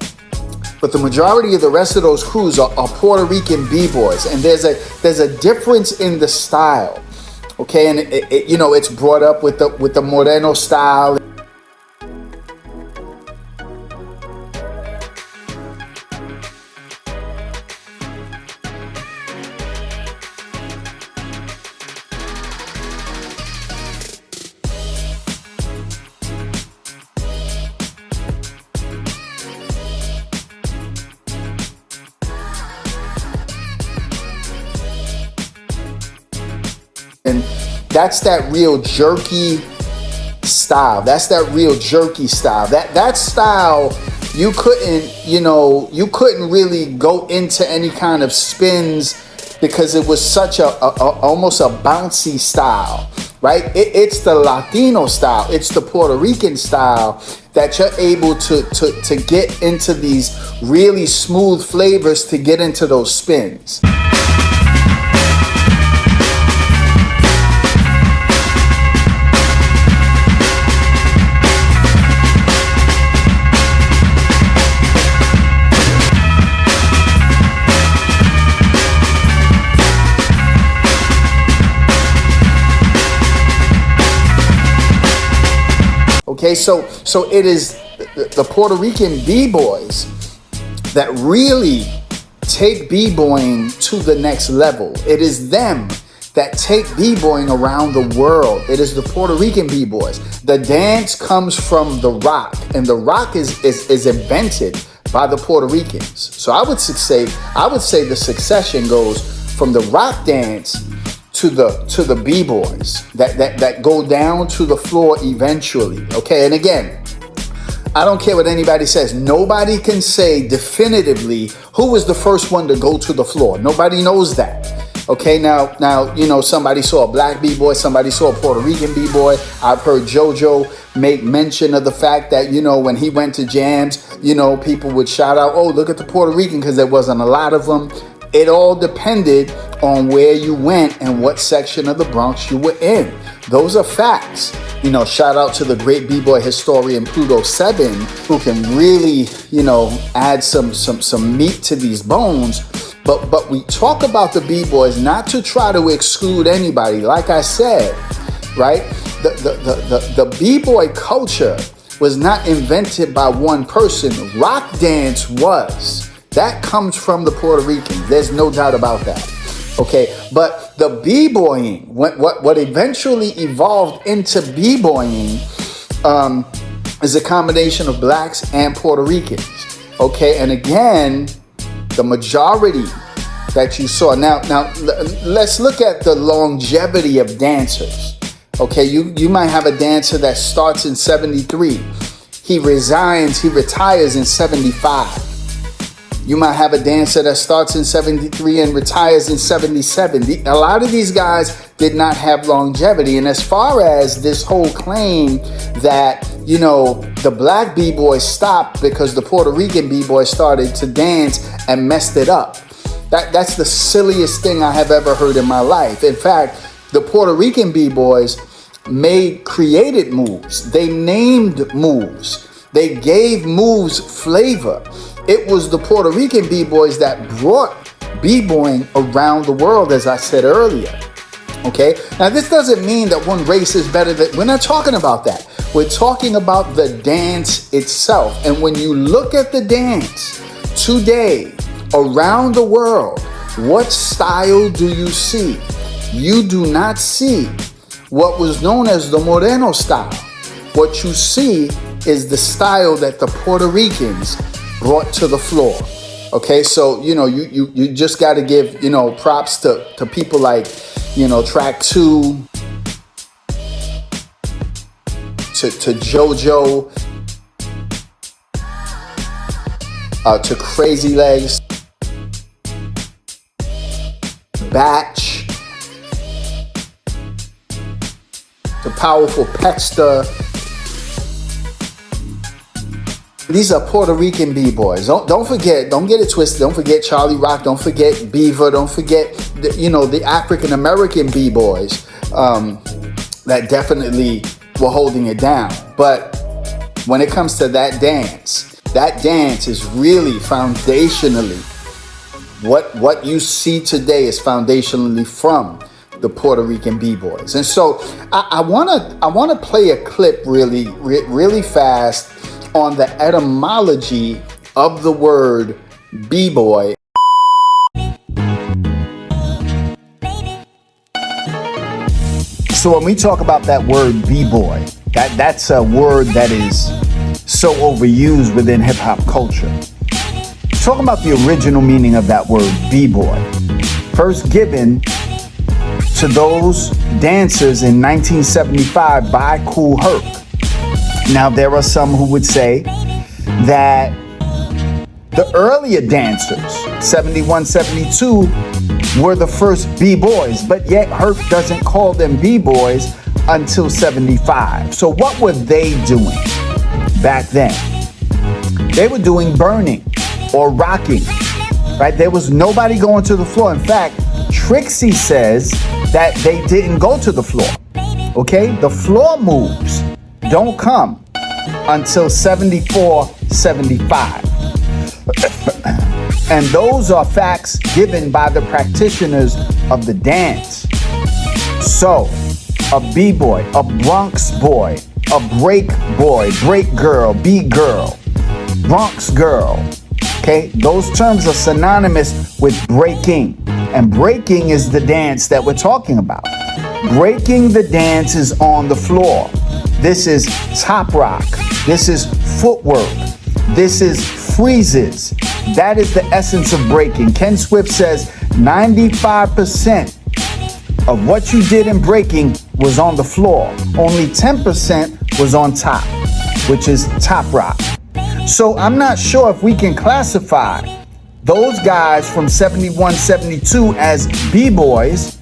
but the majority of the rest of those crews are Puerto Rican B-Boys, and there's a difference in the style. Okay, and it you know, it's brought up with the Moreno style. And that's that real jerky style. That's that real jerky style. That style, you couldn't really go into any kind of spins because it was such a almost a bouncy style, right? It's the Latino style. It's the Puerto Rican style that you're able to get into these really smooth flavors to get into those spins. Okay, so it is the Puerto Rican B-Boys that really take B-Boying to the next level. It is them that take B-Boying around the world. It is the Puerto Rican B-Boys. The dance comes from the rock, and the rock is invented by the Puerto Ricans. So I would say the succession goes from the rock dance to the B-Boys that go down to the floor eventually. Okay, and again, I don't care what anybody says. Nobody can say definitively who was the first one to go to the floor. Nobody knows that. Okay, now you know, somebody saw a black B-Boy, somebody saw a Puerto Rican B-Boy. I've heard JoJo make mention of the fact that, you know, when he went to jams, you know, people would shout out, oh, look at the Puerto Rican, because there wasn't a lot of them. It all depended on where you went and what section of the Bronx you were in. Those are facts. You know, shout out to the great B-Boy historian Pluto 7, who can really, you know, add some meat to these bones. But we talk about the B-Boys not to try to exclude anybody. Like I said, right? The B-Boy culture was not invented by one person. Rock dance was. That comes from the Puerto Ricans. There's no doubt about that. Okay, but the B-boying, what eventually evolved into B-boying is a combination of blacks and Puerto Ricans. Okay, and again, the majority that you saw. Now, let's look at the longevity of dancers. Okay, you might have a dancer that starts in 73. He retires in 75. You might have a dancer that starts in 73 and retires in 77. A lot of these guys did not have longevity. And as far as this whole claim that, you know, the black B-boys stopped because the Puerto Rican B-boys started to dance and messed it up. That's the silliest thing I have ever heard in my life. In fact, the Puerto Rican B-boys created moves. They named moves. They gave moves flavor. It was the Puerto Rican B-boys that brought B-boying around the world, as I said earlier. Okay? Now, this doesn't mean that one race is better than... We're not talking about that. We're talking about the dance itself. And when you look at the dance today around the world, what style do you see? You do not see what was known as the Moreno style. What you see is the style that the Puerto Ricans brought to the floor. Okay, so you know, you just got to give, you know, props to people like, you know, Track 2, to JoJo, to Crazy Legs, Batch, to Powerful Pexter. These are Puerto Rican B-boys. Don't forget, don't get it twisted. Don't forget Charlie Rock. Don't forget Beaver. Don't forget, the African American B-boys that definitely were holding it down. But when it comes to that dance is really foundationally what you see today is foundationally from the Puerto Rican B-boys. And so I wanna play a clip really fast on the etymology of the word B-boy. So when we talk about that word B-boy, that's a word that is so overused within hip-hop culture. Talking about the original meaning of that word B-boy, first given to those dancers in 1975 by Kool Herc. Now, there are some who would say that the earlier dancers, 71, 72, were the first B-boys, but yet Herc doesn't call them B-boys until 75. So what were they doing back then? They were doing burning or rocking, right? There was nobody going to the floor. In fact, Trixie says that they didn't go to the floor, okay? The floor moves don't come until 74, 75. And those are facts given by the practitioners of the dance. So, a B-boy, a Bronx boy, a break boy, break girl, B-girl, Bronx girl, okay? Those terms are synonymous with breaking. And breaking is the dance that we're talking about. Breaking the dance is on the floor. This is top rock. This is footwork. This is freezes. That is the essence of breaking. Ken Swift says 95% of what you did in breaking was on the floor. Only 10% was on top, which is top rock. So I'm not sure if we can classify those guys from 71, 72 as B-boys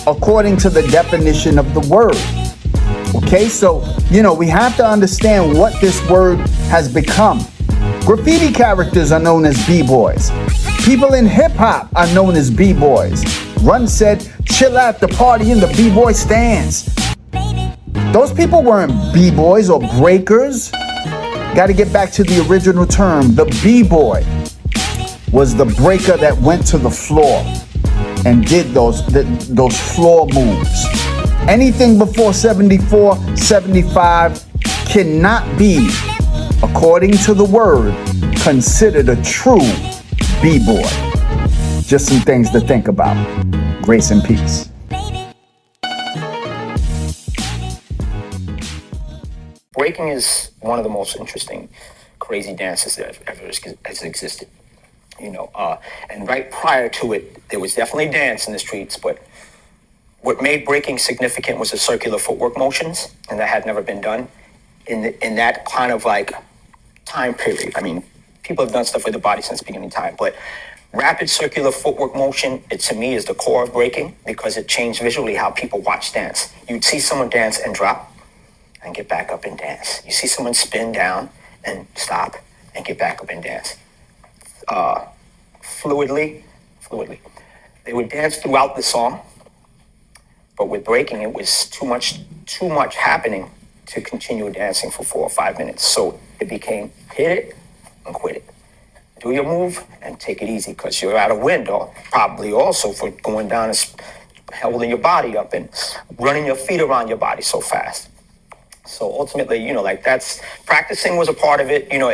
according to the definition of the word. Okay, so, we have to understand what this word has become. Graffiti characters are known as B-boys. People in hip-hop are known as B-boys. Run said, chill out the party in the B-boy stands. Those people weren't B-boys or breakers. Got to get back to the original term. The B-boy was the breaker that went to the floor and did those floor moves. Anything before 74, 75 cannot be, according to the word, considered a true B-boy. Just some things to think about. Grace and peace. Breaking is one of the most interesting, crazy dances that ever has existed. You know, and right prior to it, there was definitely dance in the streets, but what made breaking significant was the circular footwork motions, and that had never been done in that kind of like time period. I mean, people have done stuff with the body since the beginning of time, but rapid circular footwork motion, it to me is the core of breaking because it changed visually how people watch dance. You'd see someone dance and drop and get back up and dance. You see someone spin down and stop and get back up and dance. Fluidly. They would dance throughout the song, but with breaking, it was too much happening to continue dancing for 4 or 5 minutes. So it became hit it and quit it. Do your move and take it easy because you're out of wind, or probably also for going down and holding your body up and running your feet around your body so fast. So ultimately, you know, like that's practicing was a part of it, you know,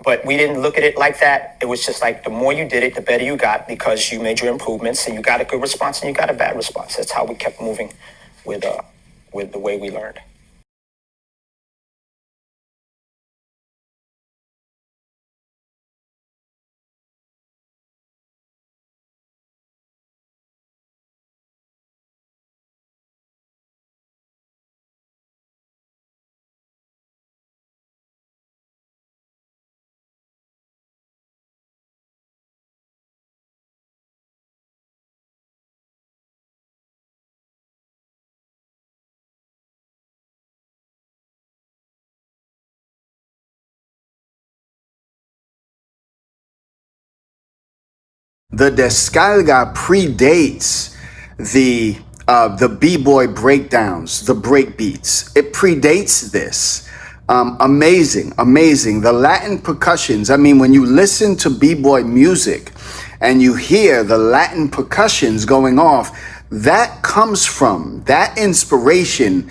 but we didn't look at it like that. It was just like the more you did it, the better you got because you made your improvements and you got a good response and you got a bad response. That's how we kept moving with the way we learned. The descarga predates the B-boy breakdowns, the break beats. It predates this. Amazing. The Latin percussions. I mean, when you listen to B-boy music and you hear the Latin percussions going off, that inspiration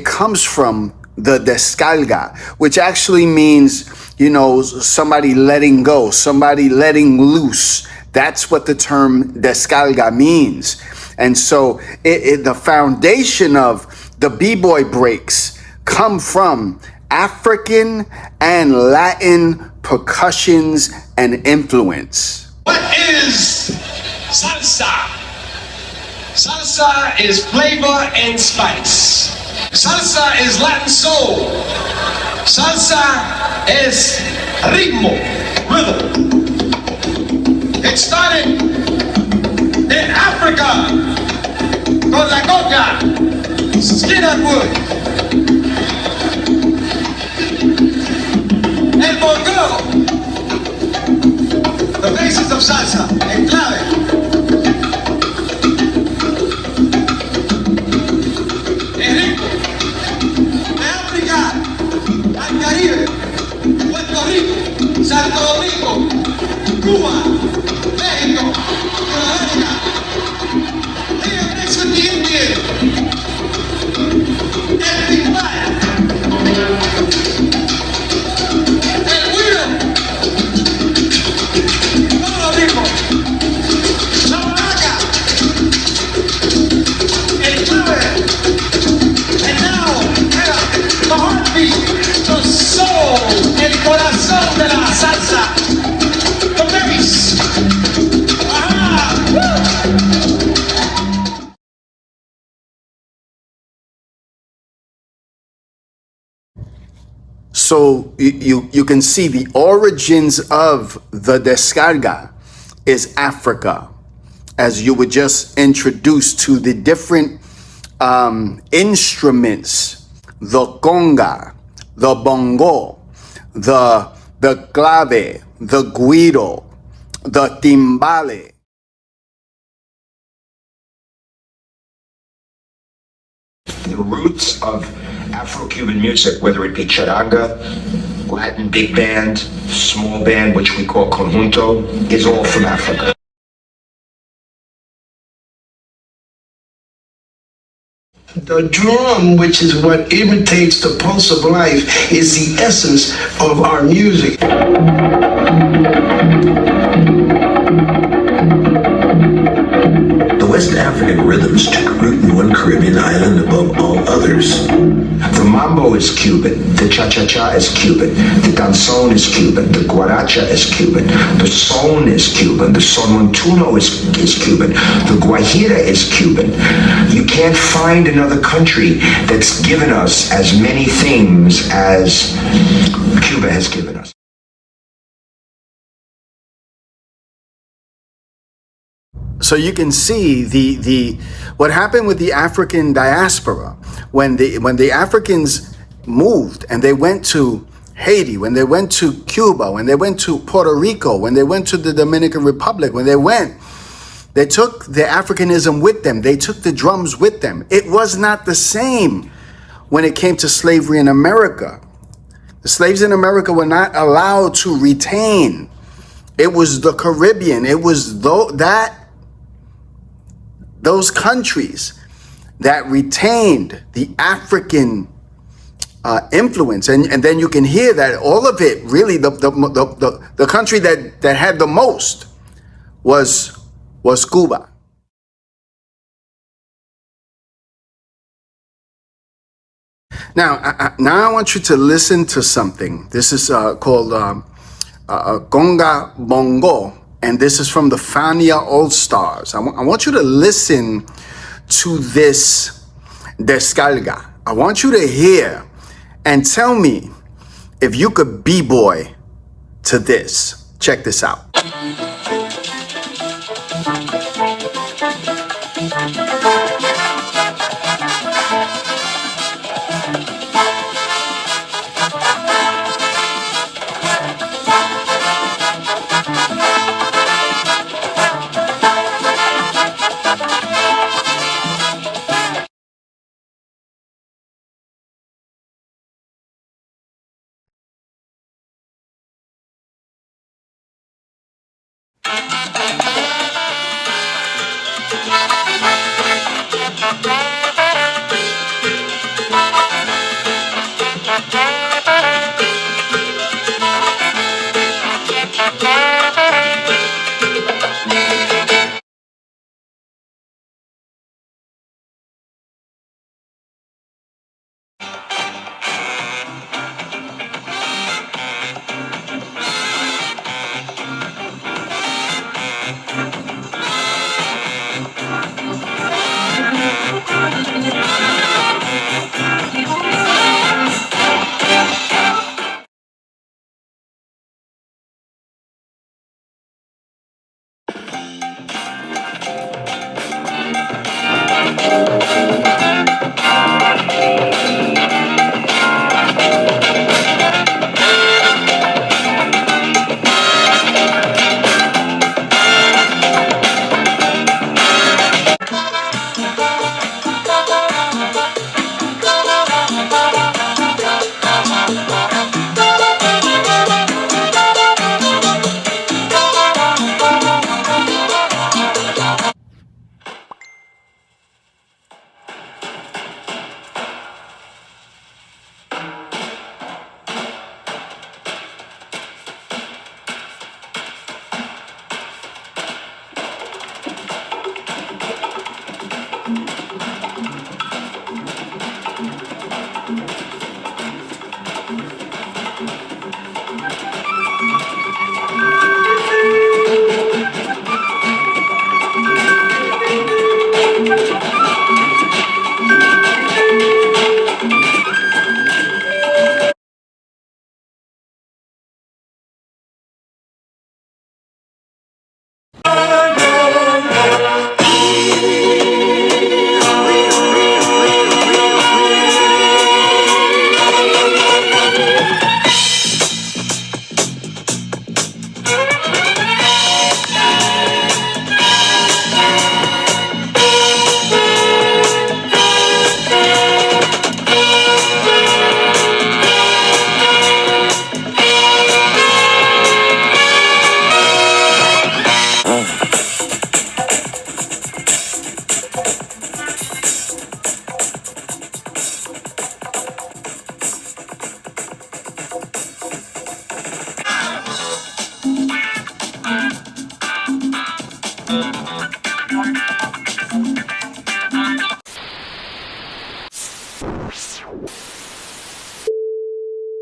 comes from the descarga, which actually means, you know, somebody letting go, somebody letting loose. That's what the term descarga means. And so the foundation of the B-boy breaks come from African and Latin percussions and influence. What is salsa? Salsa is flavor and spice. Salsa is Latin soul. Salsa is ritmo, rhythm. It started in Africa con la coca, skinner wood. El bongo, the basis of salsa, el clave. Es rico. De África al Caribe, Puerto Rico, Santo Domingo, Cuba, México, Sudamérica. Here next with the Indian, el timbal, el güiro, todo lo rico, la maraca, el clave, and now, the heartbeat, the soul, el corazón de la salsa, the bass. So you can see the origins of the descarga is Africa, as you were just introduced to the different instruments, the conga, the bongo, the clave, the güiro, the timbale. The roots of Afro-Cuban music, whether it be charanga, Latin big band, small band, which we call conjunto, is all from Africa. The drum, which is what imitates the pulse of life, is the essence of our music. The West African rhythms took root in one Caribbean island above all others. The mambo is Cuban, the cha-cha-cha is Cuban, the danzón is Cuban, the guaracha is Cuban, the son is Cuban, the son montuno is Cuban, the guajira is Cuban. You can't find another country that's given us as many things as Cuba has given us. So you can see the what happened with the African diaspora when the Africans moved and they went to Haiti, when they went to Cuba, when they went to Puerto Rico, when they went to the Dominican Republic, when they took the Africanism with them. They took the drums with them. It was not the same when it came to slavery in America. The slaves in America were not allowed to retain. It was the Caribbean. It was those countries that retained the African influence, and then you can hear that all of it really the country that had the most was Cuba. Now I want you to listen to something. This is called Conga Bongo. And this is from the Fania All Stars. I want you to listen to this descarga. I want you to hear and tell me if you could B-Boy to this. Check this out.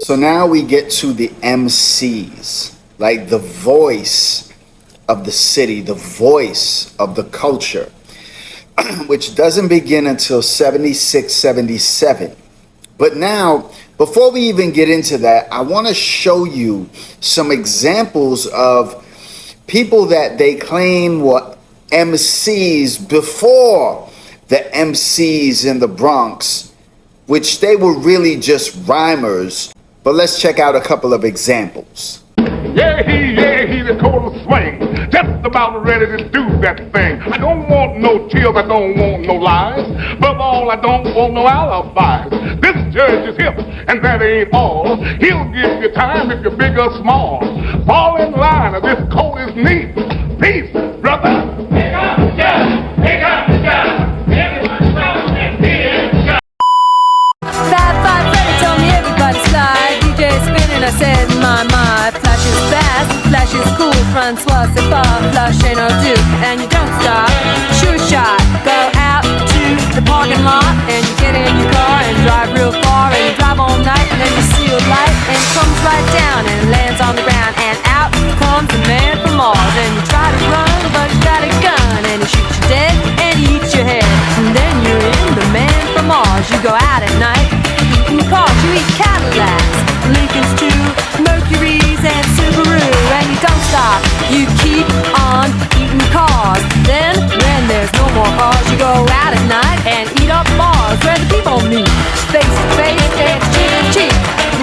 So now we get to the MCs, like the voice of the city, the voice of the culture, which doesn't begin until 76, 77. But now, before we even get into that, I want to show you some examples of people that they claim were MCs before the MCs in the Bronx, which they were really just rhymers. But let's check out a couple of examples. Yeah, he the total swing. Just about ready to do that thing. I don't want no tears, I don't want no lies. Above all, I don't want no alibis. This judge is hip, and that ain't all. He'll give you time if you're big or small. Fall in line, or this coat is neat. Peace, brother. Pick up the judge, pick up the judge. Everyone's wrong and being judge. Fab Five Freddy told me everybody's fly. DJ spinning, I said, my, flash is fast, flash is cool. Francois, c'est pas, flash ain't no do. And you don't stop, shoot a shot. Go out to the parking lot, and you get in your car and drive real far. And you drive all night, and then you see a light, and it comes right down and lands on the ground. And out comes the man from Mars. And you try to run, but you got a gun, and he shoots you dead, and he eats your head. And then you're in the man from Mars. You go out at night, eating cars, you eat Cadillacs, Lincolns too, Mercuries and Subaru, and you don't stop, you keep on eating cars. Then, when there's no more cars, you go out at night and eat up bars where the people meet, face to face and cheek to cheek,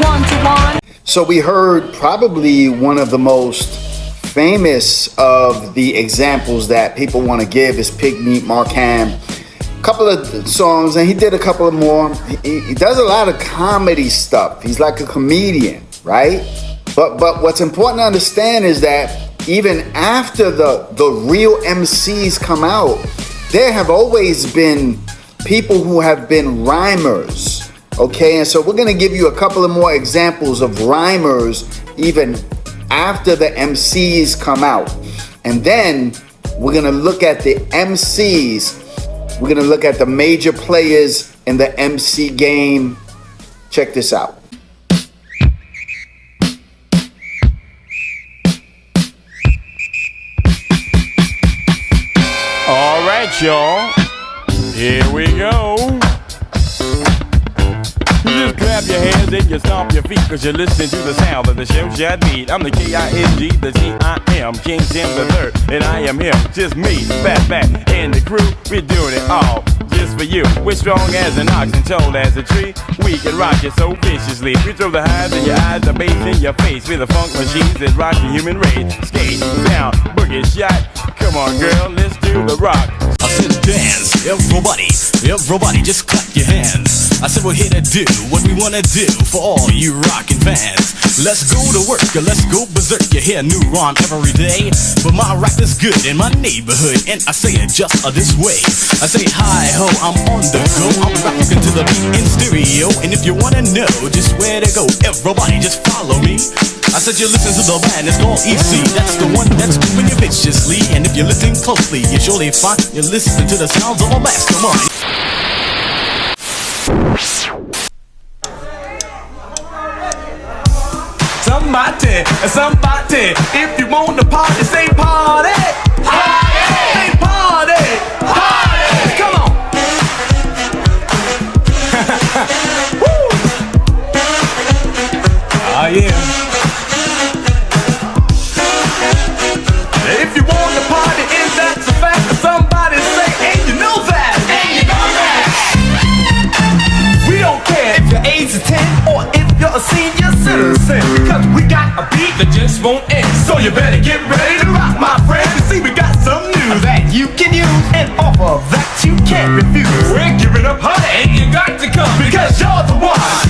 one to one. So we heard probably one of the most famous of the examples that people want to give is Pig Meat Markham. Couple of songs, and he did a couple of more. He does a lot of comedy stuff. He's like a comedian, right? But what's important to understand is that even after the real MCs come out, there have always been people who have been rhymers, okay? And so we're gonna give you a couple of more examples of rhymers even after the MCs come out. And then we're gonna look at the MCs. We're gonna look at the major players in the MC game. Check this out. All right, y'all. Here we go. You just clap your hands and you stomp your feet, cause you're listening to the sound of the show shot beat. I'm the K-I-N-G, the T-I-M, King Tim the Third, and I am here, just me, Fat, and the crew. We're doing it all just for you. We're strong as an ox and tall as a tree. We can rock you so viciously. We throw the highs in your eyes, the bass in your face. We're the funk machines that rock the human race. Skate down, boogie shot. Come on, girl, let's do the rock. I said dance, everybody just clap your hands. I said we're here to do what we wanna do for all you rockin' fans. Let's go to work, let's go berserk. You hear a new rhyme every day, but my rap is good in my neighborhood, and I say it just this way. I say hi ho, I'm on the go, I'm rockin' to the beat in stereo, and if you wanna know just where to go, everybody just follow me. I said you listen to the band, it's called EC. That's the one that's doing you viciously, and if you listen closely, you surely find you're listening to the sounds of a mastermind. Somebody, if you want to party, say party. Party! Say party! Party! Come on! Woo! Oh yeah. If you want to party, and that's a fact, somebody say, and you know that. And you know that. We don't care if your age is 10 or if you're a senior citizen, because we got a beat that just won't end. So you better get ready to rock, my friend. You see, we got some news that you can use, and off of that you can't refuse. We're giving up, honey, and you got to come, because you're the one.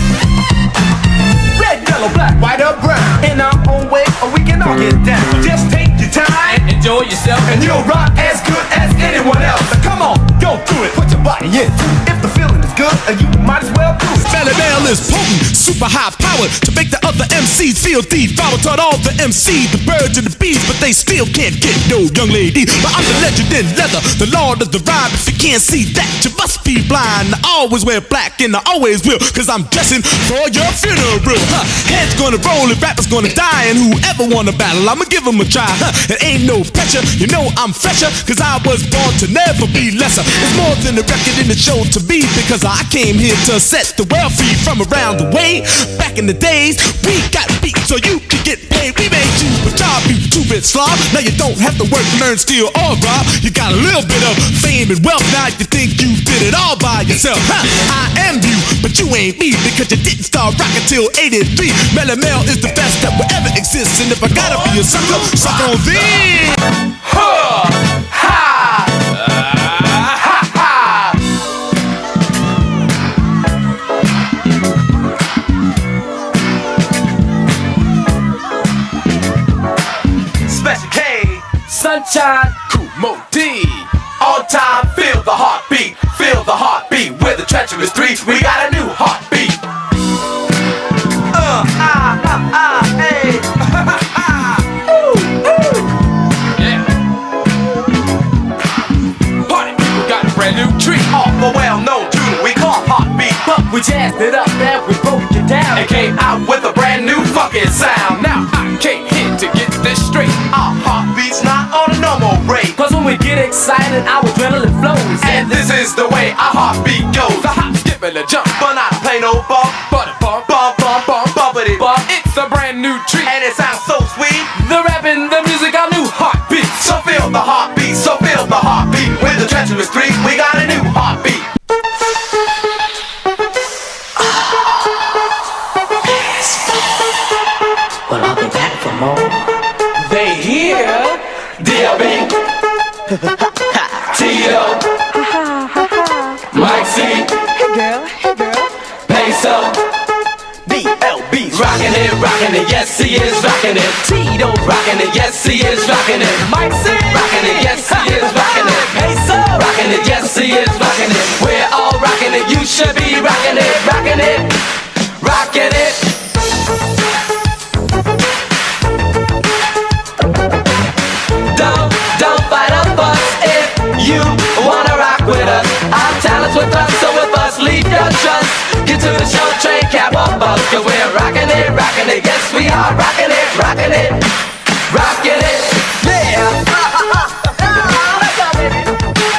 Red, yellow, black, white, or brown. In our own way, or we can all get down. Just take your time and enjoy yourself, and you'll rock as good as anyone else. Now come on, go through it. Put your body into it. If the feeling is is good, and you might as well do it. Melly Mel is potent, super high powered to make the other MCs feel deflowered. Taught all the MCs, the birds and the bees, but they still can't get no young lady. But I'm the legend in leather, the lord of the rhyme. If you can't see that, you must be blind. I always wear black and I always will, cause I'm dressing for your funeral. Heads gonna roll and rappers gonna die, and whoever wanna battle, I'ma give them a try. It ain't no pressure, you know I'm fresher, cause I was born to never be lesser. It's more than a record in the show to me, because I came here to set the world free from around the way. Back in the days, we got beat so you could get paid. We made you a job, you 2-bit slob. Now you don't have to work, learn, steal, or rob. You got a little bit of fame and wealth, now you think you did it all by yourself. I am you, but you ain't me, because you didn't start rocking till 83. Melly Mel is the best that will ever exist, and if I gotta be a sucker, suck on thee. Special K, Sunshine, Kumo D. All time, feel the heartbeat, feel the heartbeat. We're the treacherous three, we got a new heartbeat. Hey. Yeah. Party people got a brand new treat off a well-known tune we call heartbeat. But we jazzed it up and we broke it down. It came out with a brand new fucking sound. Now I came here to get this straight. Our heartbeat's not on a normal rate, cause when we get excited, our adrenaline flows. And this is the way our heartbeat goes. A hop, skip, and a jump, but not a plain old bump. But a bump, bump, bump, bump, bumpity bump. It's a brand new treat, and it sounds so sweet. The rap and the music, our new heartbeat. So feel the heartbeat, so feel the heartbeat. With the treacherous three, we got a new heartbeat. Well, I'll be back for more. They hear Debunking, Tito, Mike C, Hey girl, Peso, BLB's rocking it, yes he is rocking it. Tito rocking it, yes he is rocking it. Mike C rocking it, yes he is rocking it. Peso rocking it, yes he is rocking it. We're all rocking it, you should be rocking it, rocking it, rocking it. Don't fight a fuss if you wanna rock with us. Our talents with us, so with us, leave your trust. Get to the show, train, cap off bus, cause we're rocking it, yes we are rocking it, rocking it, rocking it, yeah.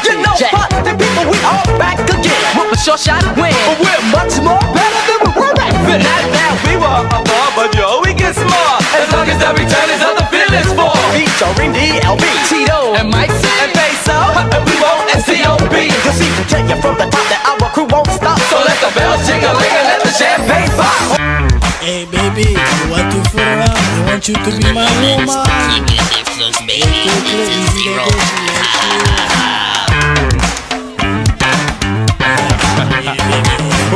You know what, the people, we all back again with a short shot of win, but we're much more better than we were back then. Not that we were above, but yo, we get small, as long as the return is of the feelings for. Featuring DLB, Tito, and Mike C, and Peso, and we won't SCOB. Cause he can tell you from the top that our crew won't stop. So let the bells jingle and let the champagne pop. Hey baby, you want to fool around? I want you to be my woman.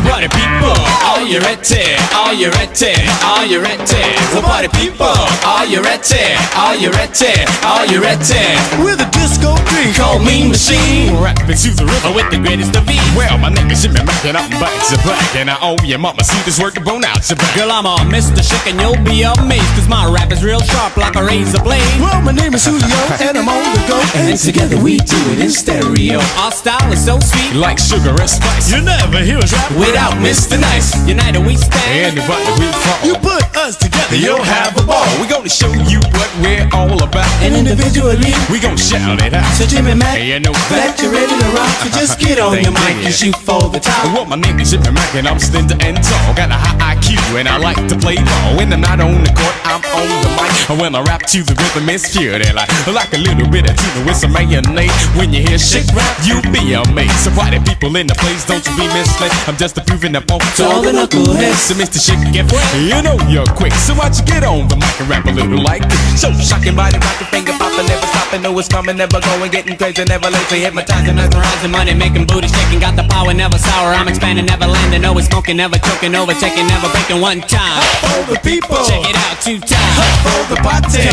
Party people, are you ready? Are you ready? Are you ready? Party people, are you ready? Are you ready? Are you ready? With a disco beat, call me machine. Rapping to the river with the greatest of ease. Well, my name is Jimmy Mac and I'm back to black, and I owe your mama see this work bone out your back. Girl, I'm a Mr. Chick and you'll be amazed, cause my rap is real sharp like a razor blade. Well, my name is Julio and I'm on the go, and together we do it in stereo. Our style is so sweet, like sugar and spice. You never hear us rap without Mr. Nice. United we stand, anybody we fall. You put us together, you'll have a ball. We're gonna show you what we're all about, and individually we gon' shout it out. So Jimmy Mac, hey, you know that you're ready to rock, so just get on your mic and shoot for the top. Well, my name is Jimmy Mac and I'm slender and tall. Got a high IQ and I like to play ball. When I'm not on the court, I'm on the mic. When I rap to the rhythm, it's pure delight. Like a little bit of tuna with some mayonnaise. When you hear shit rap, you'll be amazed. So party people in the place, don't you be misled. I'm just proving up on to all the knuckleheads. So Mr. Shit get wet, you know you're quick. So why you get on the mic and rap a little like this? So shocking body, rocking, finger popping, never stopping. Know it's coming, never going, getting crazy, never late. So hypnotizing, mesmerizing, money making, booty shaking. Got the power, never sour. I'm expanding, never landing. Always smoking, never choking, overtaking, never breaking one time. For the people, check it out 2 times. For the party,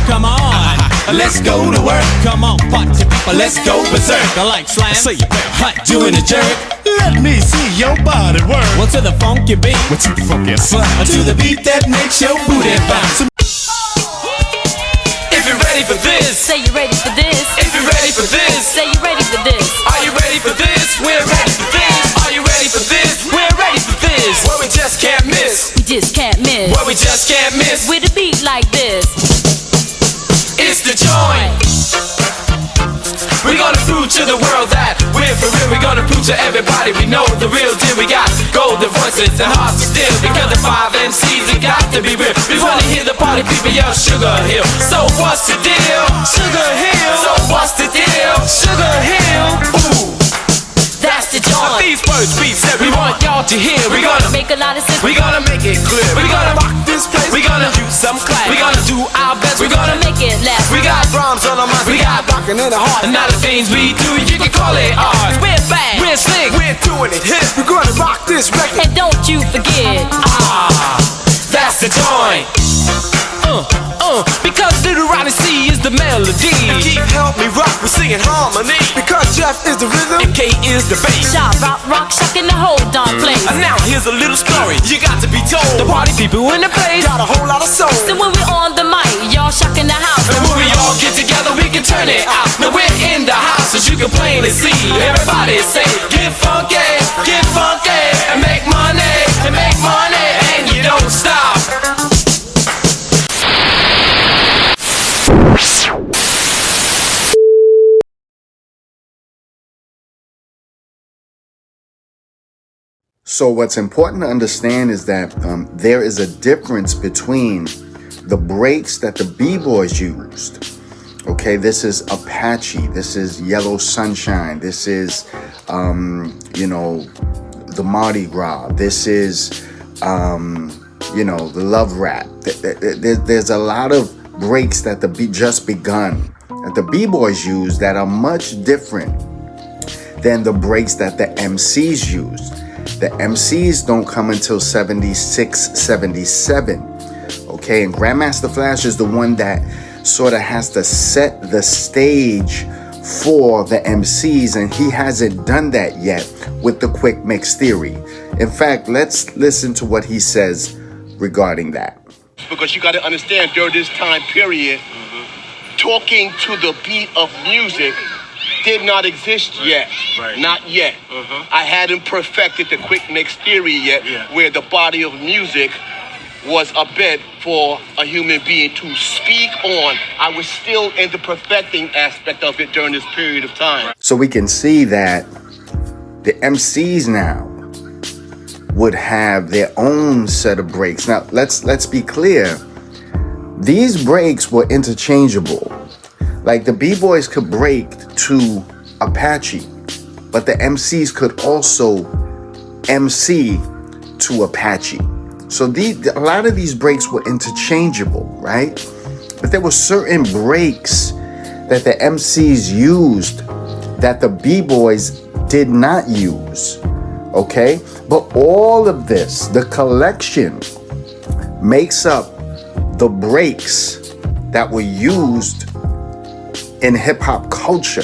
come on. Let's go to work. Come on, party people, let's go berserk. I like slam, say it, hot doing a jerk. Let me see your body work. Well, to the funky beat, Well, to the funky sound. to the beat that makes your booty bounce. If you're ready for this, Say you're ready for this. if you're ready for this, Say you're ready for this. are you ready for this? We're ready for this. Are you ready for this? We're ready for this. What we just can't miss. We just can't miss. What we just can't miss. With a beat like this. It's the joint. We're gonna prove to the world that we're for real. We're gonna prove to everybody we know the real deal. We got golden voices and hearts to steal. Because the 5 MCs, it got to be real. We wanna hear the party people yell Sugar Hill. So what's the deal? Sugar Hill. So what's the deal? Sugar Hill. Ooh. That's the joint. These words we said we want y'all to hear. We're gonna make a lot of sense. We're gonna make it clear. We're gonna rock this place. We're gonna use some class. We're gonna do our best. We're gonna make it last. We got rhymes on our minds. We got rockin' in the heart. And now the things we do, you can call it art. We're fast. We're slick. We're doing it hip. We're gonna rock this record. And don't you forget. That's the joint. Because Little Ronnie C is the melody. And Keith help me rock, we're singing harmony. Because Jeff is the rhythm, and K is the bass. Shop, rock, shocking the whole darn place. And now here's a little story you got to be told. The party people in the place got a whole lot of soul. So when we're on the mic, y'all shocking the house. And when we all get together, we can turn it out. Now we're in the house, as you can plainly see. Everybody say, get funky, and make money, and you don't stop. So what's important to understand is that there is a difference between the breaks that the B-Boys used. Okay, this is Apache, this is Yellow Sunshine, this is, the Mardi Gras, this is, the Love Rap. There's a lot of breaks that just begun, that the B-Boys use that are much different than the breaks that the MCs used. The MCs don't come until 76, 77. Okay, and Grandmaster Flash is the one that sort of has to set the stage for the MCs, and he hasn't done that yet with the quick mix theory. In fact, let's listen to what he says regarding that. Because you got to understand, during this time period, talking to the beat of music did not exist yet. Right. Not yet. I hadn't perfected the quick mix theory yet, where the body of music was a bed for a human being to speak on. I was still in the perfecting aspect of it during this period of time. So we can see that the MCs now would have their own set of breaks. Now, let's be clear. These breaks were interchangeable. Like the B-Boys could break to Apache, but the MCs could also MC to Apache. So a lot of these breaks were interchangeable, right? But there were certain breaks that the MCs used that the B-Boys did not use, okay? But all of this, the collection, makes up the breaks that were used in hip-hop culture.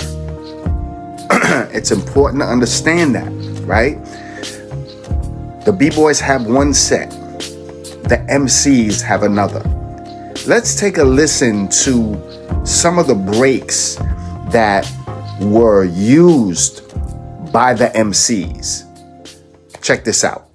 It's important to understand that, right? The B-Boys have one set. The MCs have another. Let's take a listen to some of the breaks that were used by the MCs. Check this out.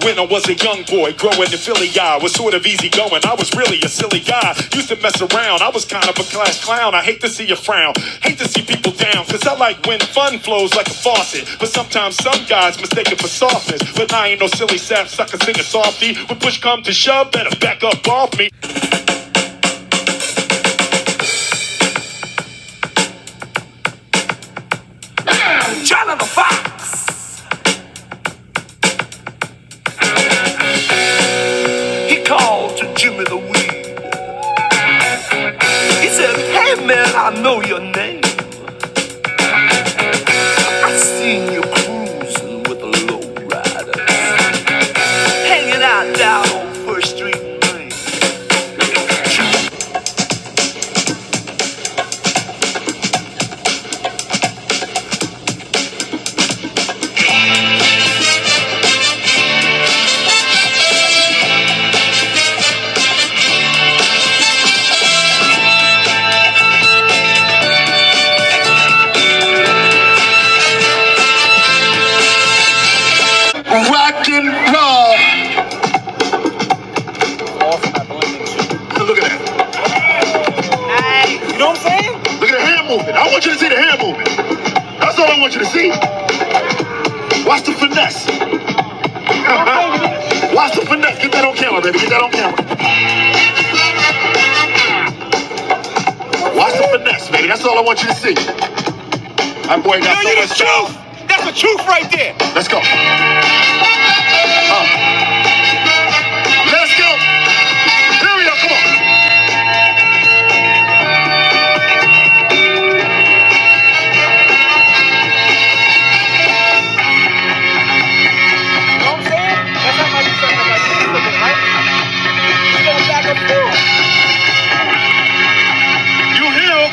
when I was a young boy growing in Philly. I was sort of easy going. I was really a silly guy. Used to mess around. I was kind of a class clown. I hate to see you frown. Hate to see people down. Cause I like when fun flows like a faucet. But sometimes some guys mistake it for softness. But I ain't no silly sap sucker singing softy. When push come to shove, better back up off me. John the Fox. He called to Jimmy the Weed. He said, "Hey man, I know your name. I seen you cruising with the low riders, hanging out down on First Street and Main." Rock and roll. Look at that. You know what I'm saying? Look at the hand movement. I want you to see the hand movement. That's all I want you to see. Watch the finesse. Watch the finesse. Get that on camera, baby. Get that on camera. Watch the finesse, baby. That's all I want you to see. My boy got so much truth. That's the truth right there. Let's go. Let's go. Here we go. Come on. You know what I'm saying? That's how much you sound like this looking, right? He's going back and forth. You hear him?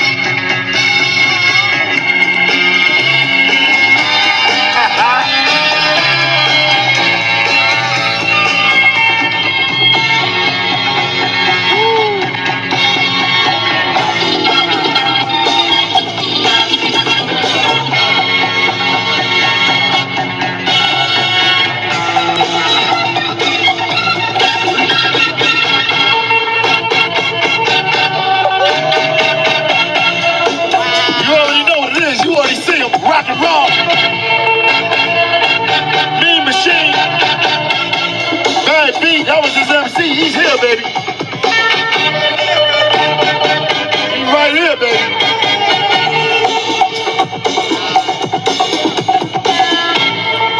You already know what it is. You already see him. Rock and roll. Mean Machine. Bad beat. That was his MC. He's here, baby. He's right here, baby.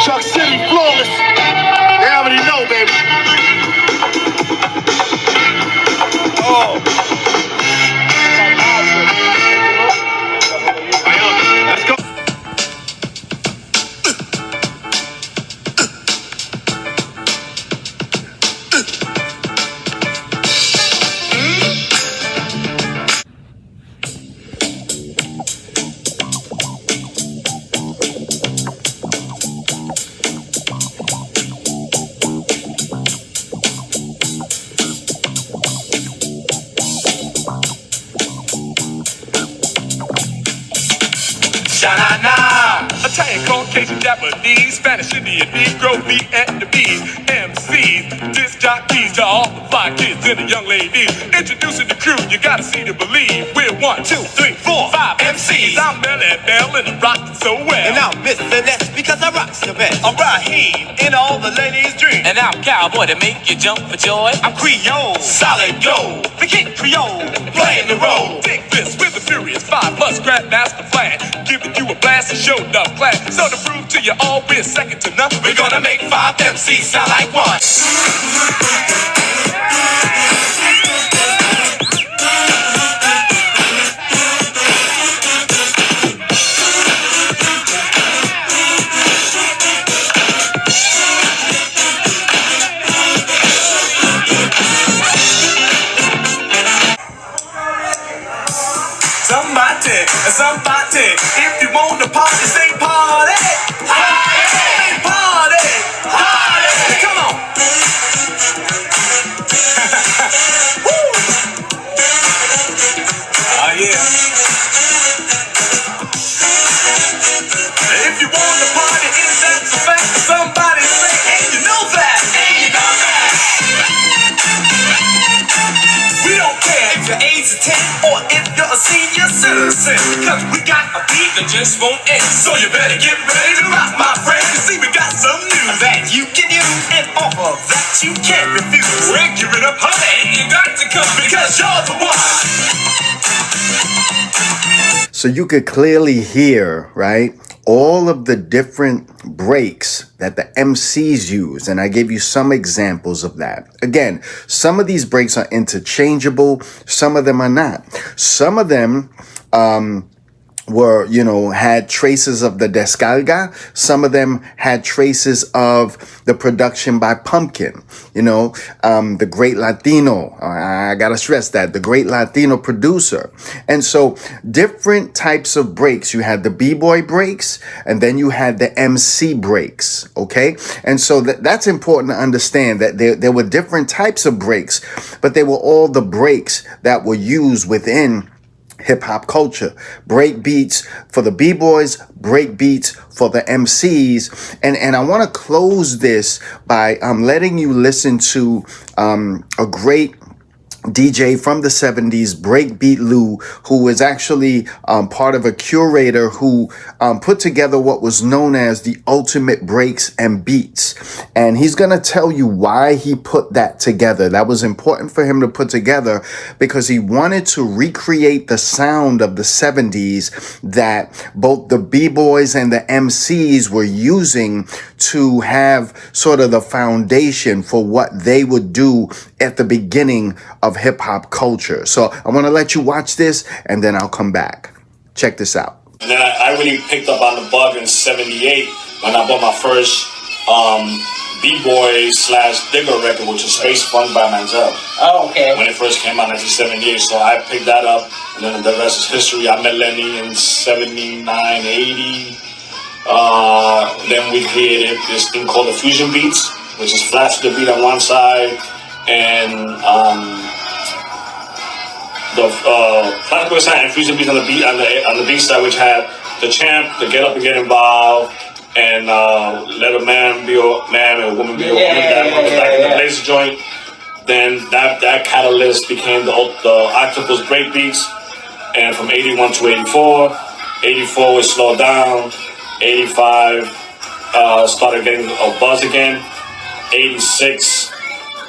Chuck City, flawless. They already know, baby. Oh. Let's go. Sha-na-na. Italian, Caucasian, Japanese, Spanish, Indian, Negro, Vietnamese, MCs, disc jockeys to all the fly kids and the young ladies. Introducing the crew, you gotta see to believe. We're 1, 2, 3, 4, 5 MCs. I'm Melly Bell and I'm rocking so well. And I'm Mr. Ness because I rock the best. I'm Raheem in all the ladies' dreams. And I'm Cowboy to make you jump for joy. I'm Creole, solid gold. The King Creole, playing the role. Dig this with the Furious 5 plus Grandmaster Flash. Giving you a blast and show enough class. So to prove to you all we're second to none, we're gonna make 5 MCs sound like one. Somebody, if you want to party, say party. Party, party, party. Come on. send. Cause we got a beat that just won't end. So you better get ready to rock, my friend. You see, we got some news that you can use, and offer that you can't refuse. We're giving up, honey. You got to come because you're the one. So you could clearly hear, right, all of the different breaks that the MCs use. And I gave you some examples of that. Again, some of these breaks are interchangeable. Some of them are not. Some of them, were, had traces of the descarga. Some of them had traces of the production by Pumpkin, the great Latino. I gotta stress that, the great Latino producer. And so different types of breaks. You had the B-Boy breaks, and then you had the MC breaks, okay? And so that's important to understand, that there were different types of breaks, but they were all the breaks that were used within hip-hop culture. Break beats for the B-Boys, break beats for the MCs. And I want to close this by letting you listen to a great DJ from the 70s, Breakbeat Lou, who was actually part of a curator who put together what was known as the Ultimate Breaks and Beats. And he's going to tell you why he put that together. That was important for him to put together because he wanted to recreate the sound of the 70s that both the B-Boys and the MCs were using to have sort of the foundation for what they would do at the beginning of hip-hop culture. So I want to let you watch this, and then I'll come back. Check this out. And then I really picked up on the bug in 78 when I bought my first B.Boy / Digger record, which is Space Funk by Manziel. Oh, okay. When it first came out in 1978. So I picked that up, and then the rest is history. I met Lenny in 79, 80. Then we created this thing called the Fusion Beats, which is flat to the beat on one side, and the flat to the side and Fusion Beats on the beat on the beat side, which had the champ, the Get Up and Get Involved, and Let a Man Be a Man and a Woman Be a Woman. The Blaze joint. Then that catalyst became the Octopus Break Beats, and from 81 to 84, 84 was slowed down. 85 started getting a buzz again. 86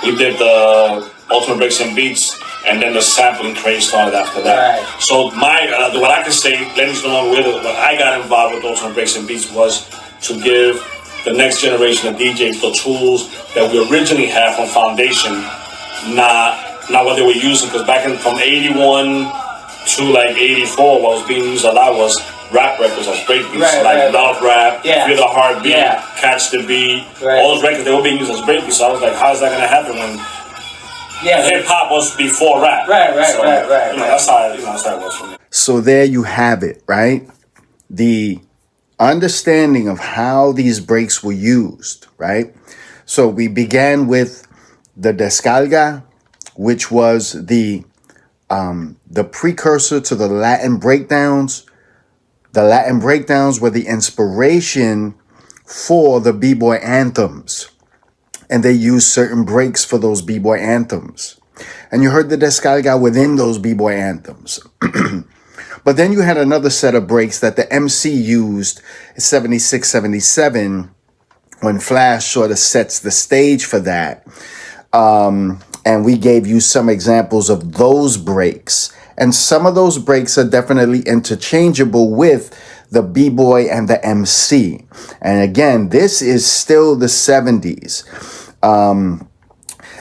we did the Ultimate Breaks and Beats, and then the sampling craze started after that. Right. So what I can say, Lenny's no longer with it, but I got involved with Ultimate Breaks and Beats was to give the next generation of DJs the tools that we originally had from Foundation, not what they were using, because from 81 to 84, what was being used a lot was rap records as break beats, Love Rap, Feel the Heartbeat, Catch the Beat, all those records, they were being used as break beats. So I was like, how's that going to happen when hip hop was before rap? Right. That's how it was for me. So there you have it, right? The understanding of how these breaks were used, right? So we began with the descarga, which was the precursor to the Latin breakdowns. The Latin breakdowns were the inspiration for the B-Boy anthems. And they used certain breaks for those B-Boy anthems. And you heard the descarga within those B-Boy anthems. But then you had another set of breaks that the MC used in 76, 77, when Flash sort of sets the stage for that. And we gave you some examples of those breaks. And some of those breaks are definitely interchangeable with the B-Boy and the MC. And again, this is still the 70s. And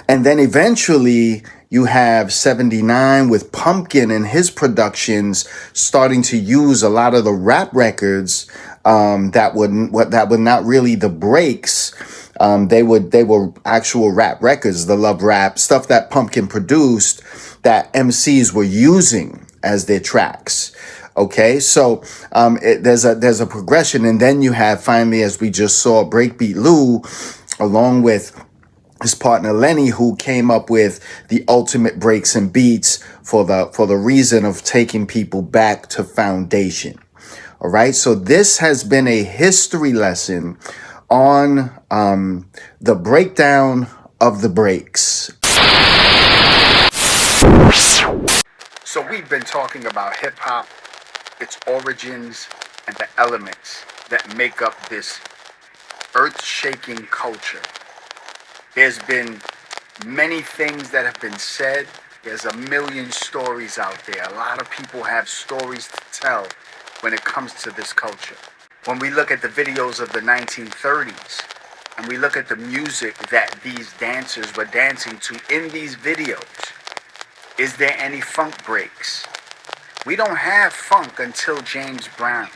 then eventually you have 79 with Pumpkin and his productions starting to use a lot of the rap records that were not really the breaks. They were actual rap records, the love rap, stuff that Pumpkin produced that MCs were using as their tracks. Okay, so there's a progression, and then you have finally, as we just saw, Breakbeat Lou, along with his partner Lenny, who came up with the Ultimate Breaks and Beats for the reason of taking people back to foundation. All right, so this has been a history lesson on the breakdown of the breaks. So we've been talking about hip hop its origins, and the elements that make up this earth-shaking culture. There's been many things that have been said. There's a million stories out there. A lot of people have stories to tell when it comes to this culture. When we look at the videos of the 1930s, and we look at the music that these dancers were dancing to in these videos, is there any funk breaks? We don't have funk until James Brown.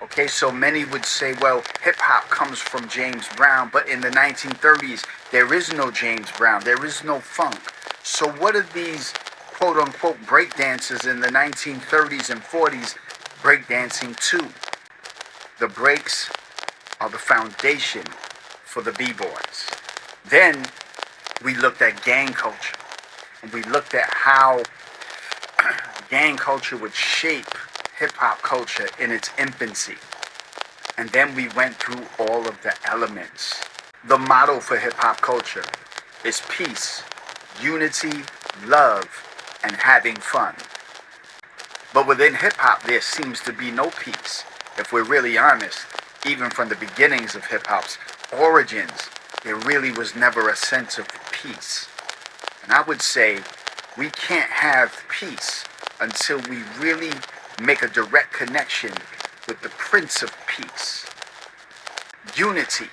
Okay, so many would say, well, hip-hop comes from James Brown, but in the 1930s, there is no James Brown, there is no funk. So what are these quote-unquote breakdancers in the 1930s and 40s breakdancing to? The breaks are the foundation for the B-Boys. Then we looked at gang culture, and we looked at how gang culture would shape hip-hop culture in its infancy. And then we went through all of the elements. The motto for hip-hop culture is peace, unity, love, and having fun. But within hip-hop, there seems to be no peace. If we're really honest, even from the beginnings of hip-hop's origins, there really was never a sense of peace. And I would say we can't have peace until we really make a direct connection with the Prince of Peace. Unity.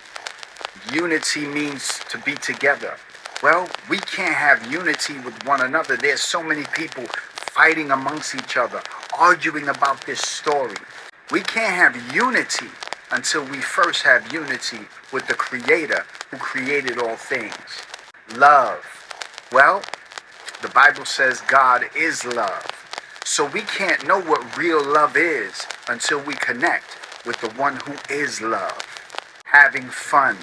Unity means to be together. Well, we can't have unity with one another. There's so many people fighting amongst each other, arguing about this story. We can't have unity until we first have unity with the Creator who created all things. Love. Well, the Bible says God is love. So we can't know what real love is until we connect with the one who is love. Having fun.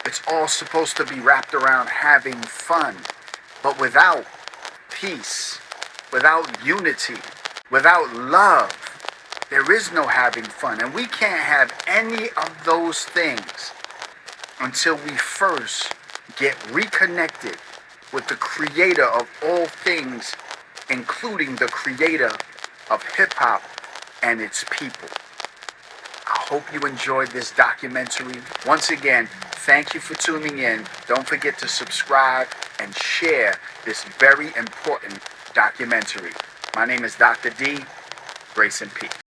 It's all supposed to be wrapped around having fun. But without peace, without unity, without love, there is no having fun. And we can't have any of those things until we first get reconnected with the Creator of all things, including the Creator of hip-hop and its people. I hope you enjoyed this documentary. Once again, thank you for tuning in. Don't forget to subscribe and share this very important documentary. My name is Dr. D. Grace and peace.